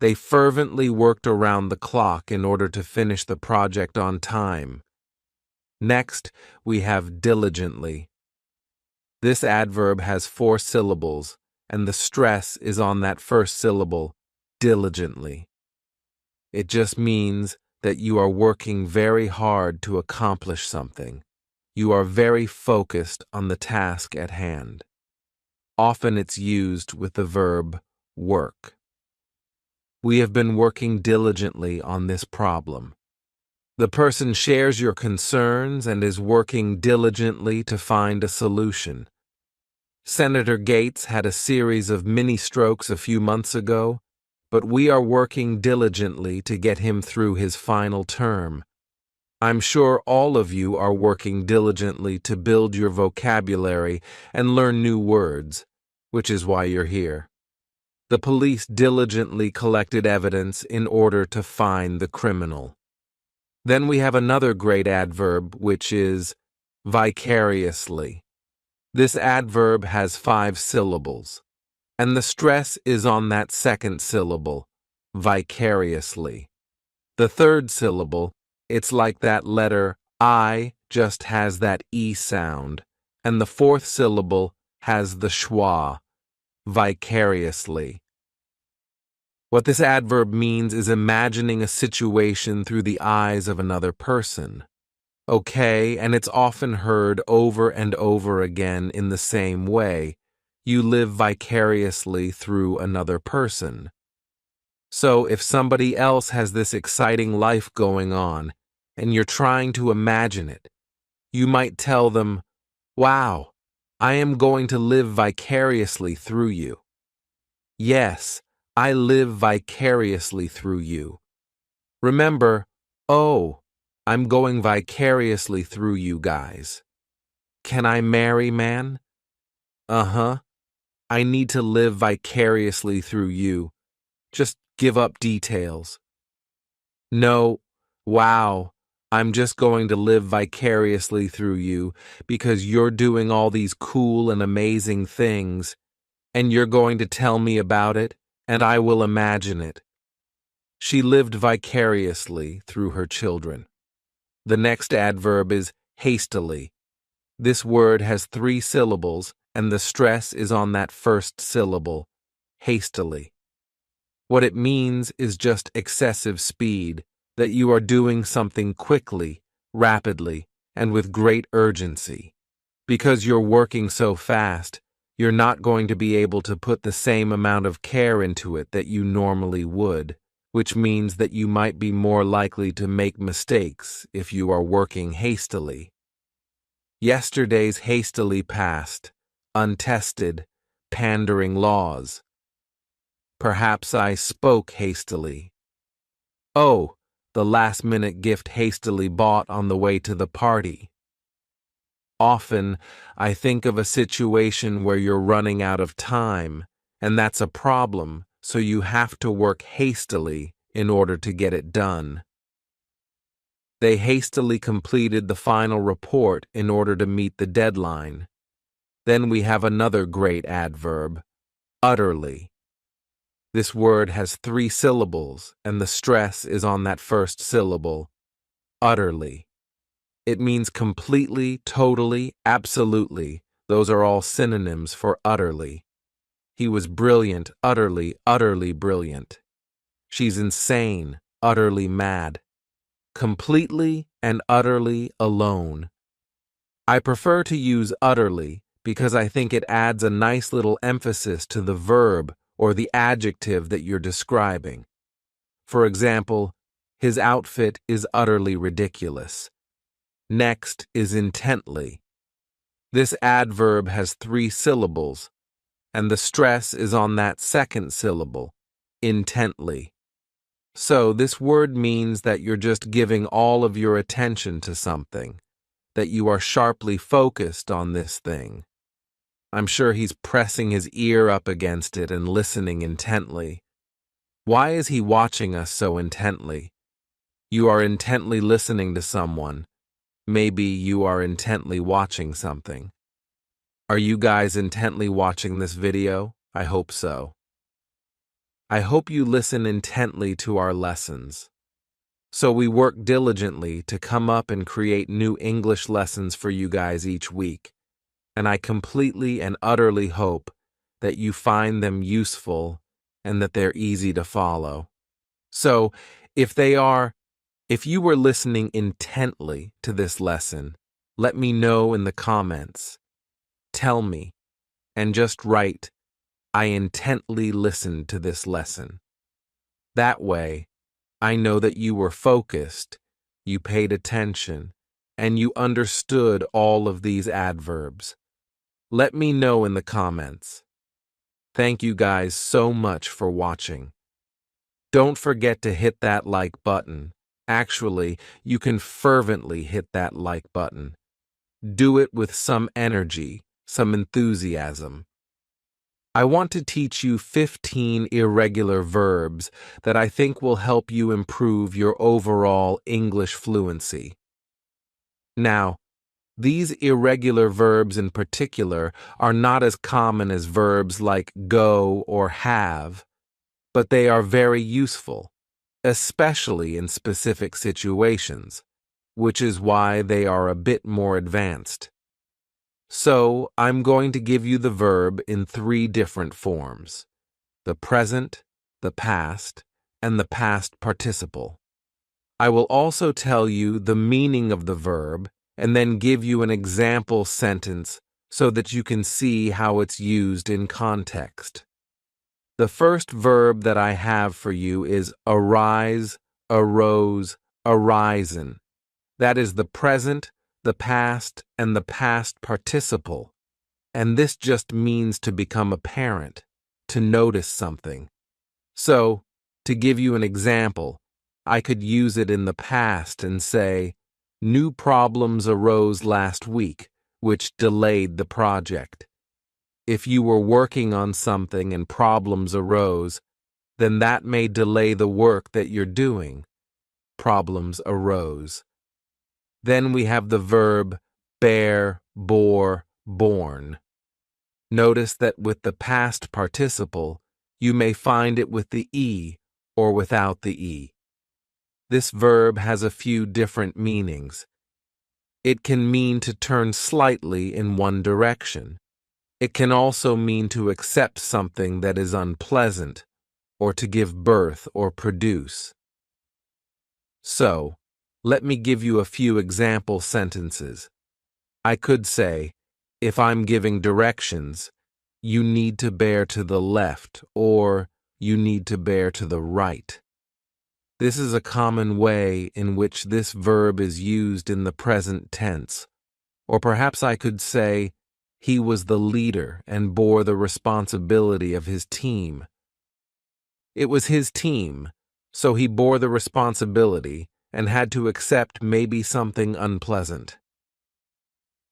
They fervently worked around the clock in order to finish the project on time. Next, we have diligently. This adverb has 4 syllables, and the stress is on that first syllable, diligently. It just means that you are working very hard to accomplish something. You are very focused on the task at hand. Often it's used with the verb work. We have been working diligently on this problem. The person shares your concerns and is working diligently to find a solution. Senator Gates had a series of mini-strokes a few months ago, but we are working diligently to get him through his final term. I'm sure all of you are working diligently to build your vocabulary and learn new words, which is why you're here. The police diligently collected evidence in order to find the criminal. Then we have another great adverb, which is vicariously. This adverb has 5 syllables, and the stress is on that second syllable, vicariously. The third syllable, it's like that letter I just has that E sound, and the fourth syllable has the schwa, vicariously. What this adverb means is imagining a situation through the eyes of another person. Okay, and it's often heard over and over again in the same way. You live vicariously through another person. So if somebody else has this exciting life going on, and you're trying to imagine it, you might tell them, "Wow, I am going to live vicariously through you." Yes, I live vicariously through you. Remember, oh, I'm going vicariously through you guys. Can I marry, man? Uh-huh. I need to live vicariously through you. Just give up details. No, wow, I'm just going to live vicariously through you because you're doing all these cool and amazing things, and you're going to tell me about it, and I will imagine it. She lived vicariously through her children. The next adverb is hastily. This word has 3 syllables, and the stress is on that first syllable, hastily. What it means is just excessive speed, that you are doing something quickly, rapidly, and with great urgency. Because you're working so fast, you're not going to be able to put the same amount of care into it that you normally would, which means that you might be more likely to make mistakes if you are working hastily. Yesterday's hastily passed, untested, pandering laws. Perhaps I spoke hastily. Oh, the last-minute gift hastily bought on the way to the party. Often, I think of a situation where you're running out of time, and that's a problem, so you have to work hastily in order to get it done. They hastily completed the final report in order to meet the deadline. Then we have another great adverb, utterly. This word has 3 syllables, and the stress is on that first syllable, utterly. It means completely, totally, absolutely. Those are all synonyms for utterly. He was brilliant, utterly, utterly brilliant. She's insane, utterly mad. Completely and utterly alone. I prefer to use utterly because I think it adds a nice little emphasis to the verb or the adjective that you're describing. For example, his outfit is utterly ridiculous. Next is intently. This adverb has 3 syllables, and the stress is on that second syllable, intently. So this word means that you're just giving all of your attention to something, that you are sharply focused on this thing. I'm sure he's pressing his ear up against it and listening intently. Why is he watching us so intently? You are intently listening to someone. Maybe you are intently watching something. Are you guys intently watching this video? I hope so. I hope you listen intently to our lessons. So we work diligently to come up and create new English lessons for you guys each week. And I completely and utterly hope that you find them useful and that they're easy to follow. So, if you were listening intently to this lesson, let me know in the comments. Tell me, and just write, I intently listened to this lesson. That way, I know that you were focused, you paid attention, and you understood all of these adverbs. Let me know in the comments. Thank you guys so much for watching. Don't forget to hit that like button. Actually, you can fervently hit that like button. Do it with some energy, some enthusiasm. I want to teach you 15 irregular verbs that I think will help you improve your overall English fluency. Now, these irregular verbs in particular are not as common as verbs like go or have, but they are very useful, especially in specific situations, which is why they are a bit more advanced. So, I'm going to give you the verb in 3 different forms: the present, the past, and the past participle. I will also tell you the meaning of the verb and then give you an example sentence so that you can see how it's used in context. The first verb that I have for you is arise, arose, arisen. That is the present, the past, and the past participle. And this just means to become apparent, to notice something. So, to give you an example, I could use it in the past and say, new problems arose last week, which delayed the project. If you were working on something and problems arose, then that may delay the work that you're doing. Problems arose. Then we have the verb bear, bore, born. Notice that with the past participle, You may find it with the E or without the E. This verb has a few different meanings. It can mean to turn slightly in one direction. It can also mean to accept something that is unpleasant, or to give birth or produce. So, let me give you a few example sentences. I could say, if I'm giving directions, you need to bear to the left, or you need to bear to the right. This is a common way in which this verb is used in the present tense. Or perhaps I could say, he was the leader and bore the responsibility of his team. It was his team, so he bore the responsibility and had to accept maybe something unpleasant.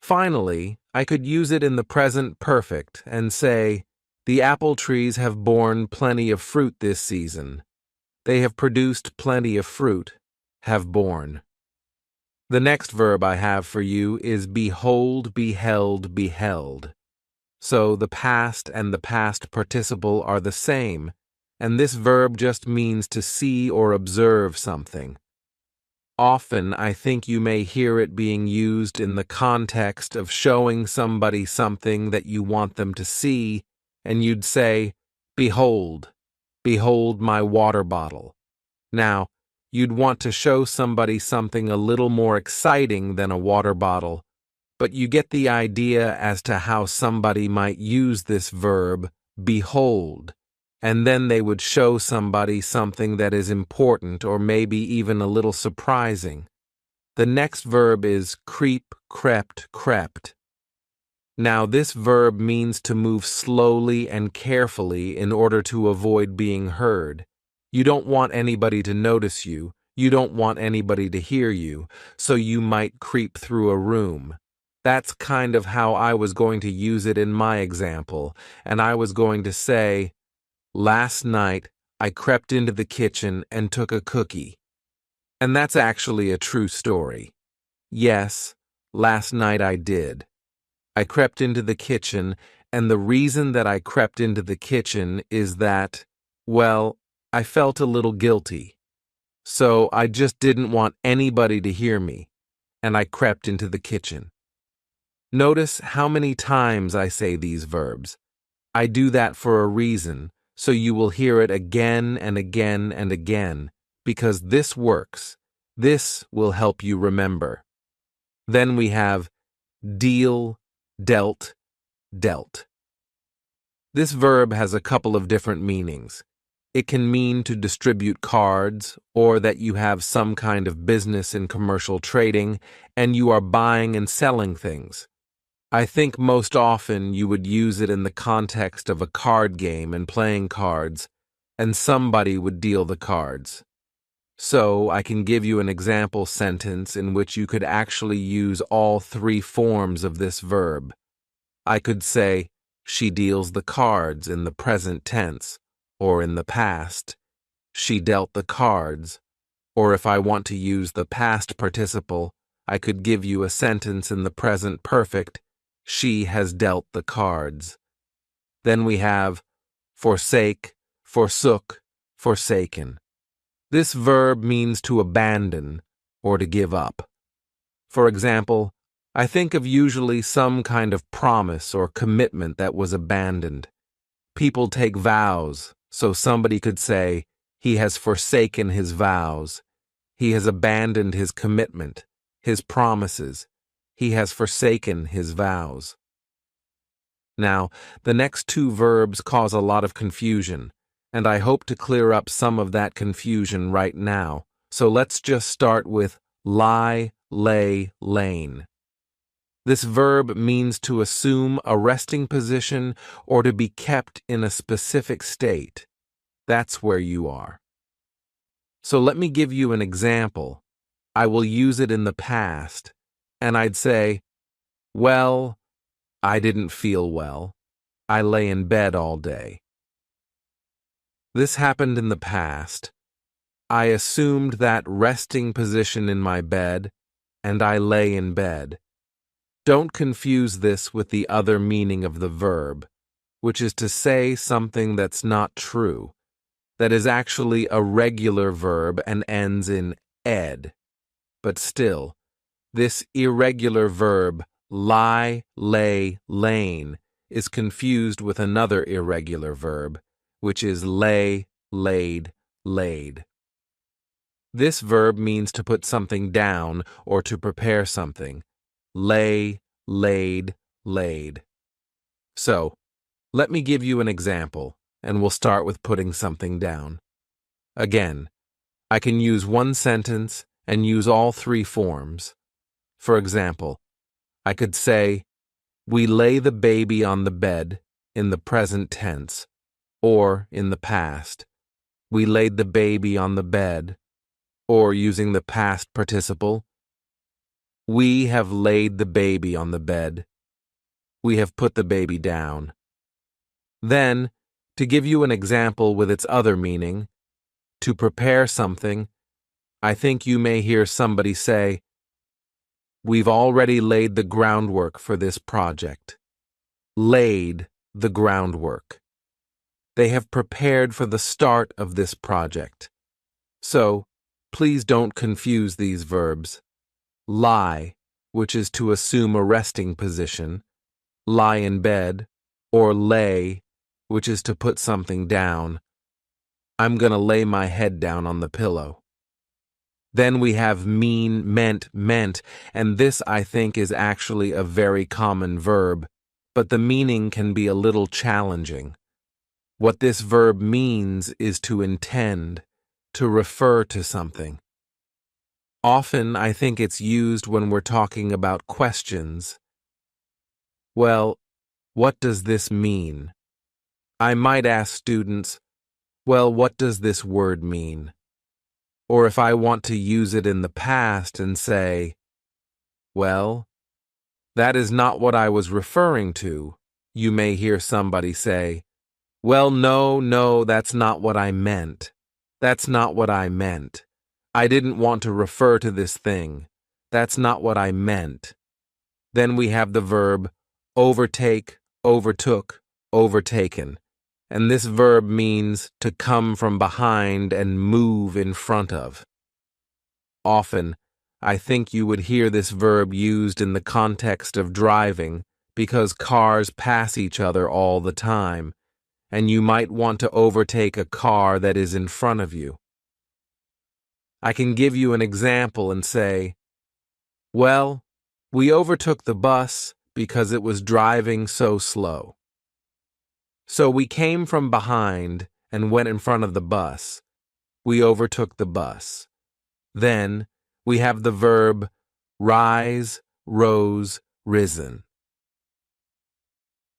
Finally, I could use it in the present perfect and say, the apple trees have borne plenty of fruit this season. They have produced plenty of fruit, have borne. The next verb I have for you is behold, beheld, beheld. So the past and the past participle are the same, and this verb just means to see or observe something. Often, I think you may hear it being used in the context of showing somebody something that you want them to see, and you'd say, behold, behold my water bottle. Now, you'd want to show somebody something a little more exciting than a water bottle, but you get the idea as to how somebody might use this verb, behold, and then they would show somebody something that is important or maybe even a little surprising. The next verb is creep, crept, crept. Now, this verb means to move slowly and carefully in order to avoid being heard. You don't want anybody to notice you. You don't want anybody to hear you, so you might creep through a room. That's kind of how I was going to use it in my example, and I was going to say, last night I crept into the kitchen and took a cookie. And that's actually a true story. Yes, last night I did. I crept into the kitchen, and the reason that I crept into the kitchen is that, well, I felt a little guilty. So I just didn't want anybody to hear me, and I crept into the kitchen. Notice how many times I say these verbs. I do that for a reason, so you will hear it again and again and again, because this works. This will help you remember. Then we have deal, dealt, dealt. This verb has a couple of different meanings. It can mean to distribute cards, or that you have some kind of business in commercial trading, and you are buying and selling things. I think most often you would use it in the context of a card game and playing cards, and somebody would deal the cards. So I can give you an example sentence in which you could actually use all three forms of this verb. I could say, she deals the cards in the present tense, or in the past. She dealt the cards. Or if I want to use the past participle, I could give you a sentence in the present perfect. She has dealt the cards. Then we have forsake, forsook, forsaken. This verb means to abandon or to give up. For example, I think of usually some kind of promise or commitment that was abandoned. People take vows, so somebody could say, he has forsaken his vows. He has abandoned his commitment, his promises. He has forsaken his vows. Now, the next two verbs cause a lot of confusion, and I hope to clear up some of that confusion right now. So let's just start with lie, lay, lain. This verb means to assume a resting position or to be kept in a specific state. That's where you are. So let me give you an example. I will use it in the past, and I'd say, well, I didn't feel well. I lay in bed all day. This happened in the past. I assumed that resting position in my bed, and I lay in bed. Don't confuse this with the other meaning of the verb, which is to say something that's not true, that is actually a regular verb and ends in ed. But still, this irregular verb, lie, lay, lain, is confused with another irregular verb, which is lay, laid, laid. This verb means to put something down or to prepare something. Lay, laid, laid. So, let me give you an example, and we'll start with putting something down. Again, I can use one sentence and use all three forms. For example, I could say, we lay the baby on the bed in the present tense, or in the past. We laid the baby on the bed, or using the past participle, we have laid the baby on the bed. We have put the baby down. Then, to give you an example with its other meaning, to prepare something, I think you may hear somebody say, we've already laid the groundwork for this project. Laid the groundwork. They have prepared for the start of this project. So, please don't confuse these verbs. Lie, which is to assume a resting position, lie in bed, or lay, which is to put something down. I'm gonna lay my head down on the pillow. Then we have mean, meant, meant, and this I think is actually a very common verb, but the meaning can be a little challenging. What this verb means is to intend, to refer to something. Often, I think it's used when we're talking about questions. Well, what does this mean? I might ask students, well, what does this word mean? Or if I want to use it in the past and say, well, that is not what I was referring to, you may hear somebody say, well, no, that's not what I meant. That's not what I meant. I didn't want to refer to this thing. That's not what I meant. Then we have the verb overtake, overtook, overtaken. And this verb means to come from behind and move in front of. Often, I think you would hear this verb used in the context of driving because cars pass each other all the time, and you might want to overtake a car that is in front of you. I can give you an example and say, well, we overtook the bus because it was driving so slow. So we came from behind and went in front of the bus. We overtook the bus. Then we have the verb rise, rose, risen.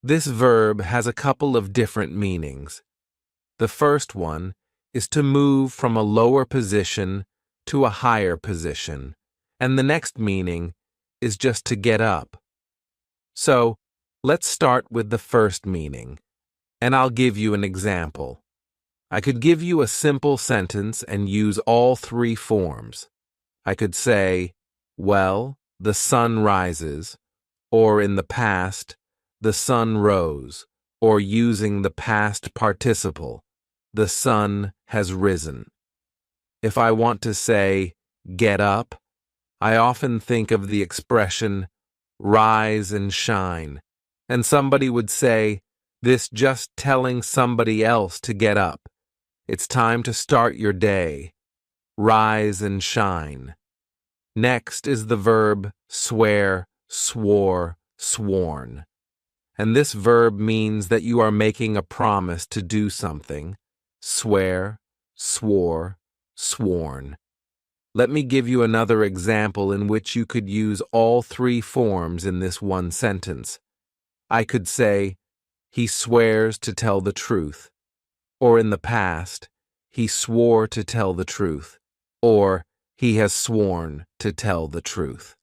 This verb has a couple of different meanings. The first one is to move from a lower position to a higher position, and the next meaning is just to get up. So, let's start with the first meaning, and I'll give you an example. I could give you a simple sentence and use all three forms. I could say, well, the sun rises, or in the past, the sun rose, or using the past participle, the sun has risen. If I want to say, get up, I often think of the expression, rise and shine, and somebody would say, this just telling somebody else to get up. It's time to start your day. Rise and shine. Next is the verb swear, swore, sworn. And this verb means that you are making a promise to do something. Swear, swore, sworn. Let me give you another example in which you could use all three forms in this one sentence. I could say, he swears to tell the truth. Or in the past, he swore to tell the truth. Or he has sworn to tell the truth.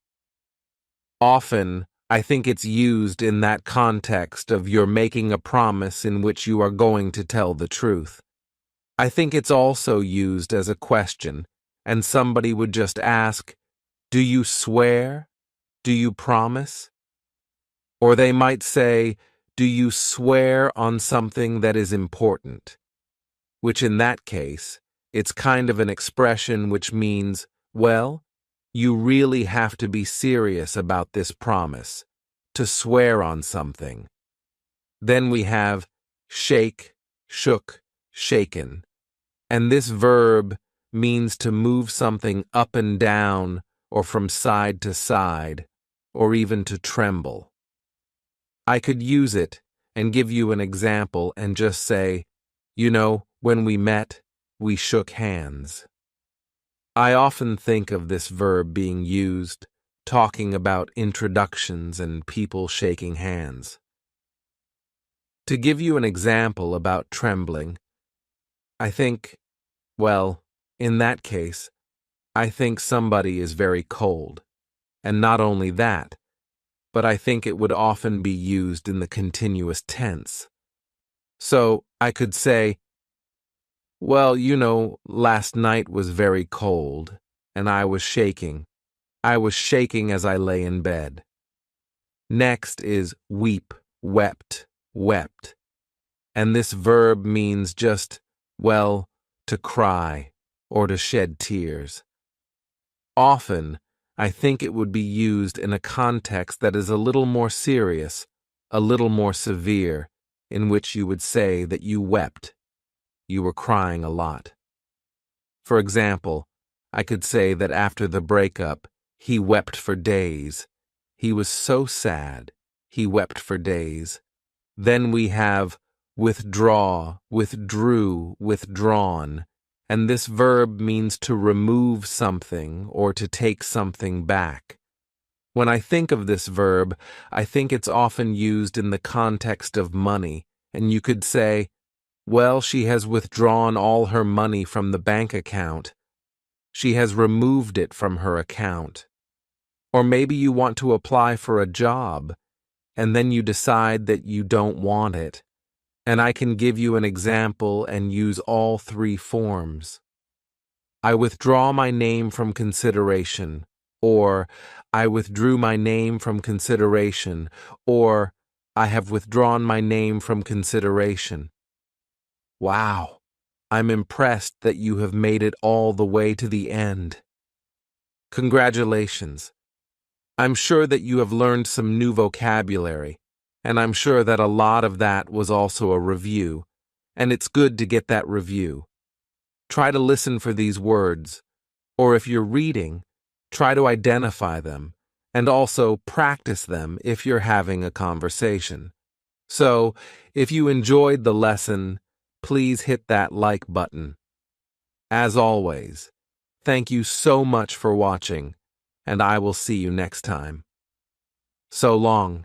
Often, I think it's used in that context of you're making a promise in which you are going to tell the truth. I think it's also used as a question, and somebody would just ask, do you swear? Do you promise? Or they might say, Do you swear on something that is important? Which in that case, it's kind of an expression which means, well, you really have to be serious about this promise, to swear on something. Then we have shake, shook, shaken. And this verb means to move something up and down or from side to side, or even to tremble. I could use it and give you an example and just say, you know, when we met, we shook hands. I often think of this verb being used, talking about introductions and people shaking hands. To give you an example about trembling, I think, well, in that case, I think somebody is very cold. And not only that, but I think it would often be used in the continuous tense. So I could say, well, you know, last night was very cold, and I was shaking. I was shaking as I lay in bed. Next is weep, wept, wept. And this verb means just, well, to cry or to shed tears. Often, I think it would be used in a context that is a little more serious, a little more severe, in which you would say that you wept. You were crying a lot. For example, I could say that after the breakup, he wept for days. He was so sad, he wept for days. Then we have withdraw, withdrew, withdrawn, and this verb means to remove something or to take something back. When I think of this verb, I think it's often used in the context of money, and you could say, well, she has withdrawn all her money from the bank account. She has removed it from her account. Or maybe you want to apply for a job, and then you decide that you don't want it. And I can give you an example and use all three forms. I withdraw my name from consideration, or I withdrew my name from consideration, or I have withdrawn my name from consideration. Wow, I'm impressed that you have made it all the way to the end. Congratulations. I'm sure that you have learned some new vocabulary, and I'm sure that a lot of that was also a review, and it's good to get that review. Try to listen for these words, or if you're reading, try to identify them, and also practice them if you're having a conversation. So, if you enjoyed the lesson, please hit that like button. As always, thank you so much for watching, and I will see you next time. So long.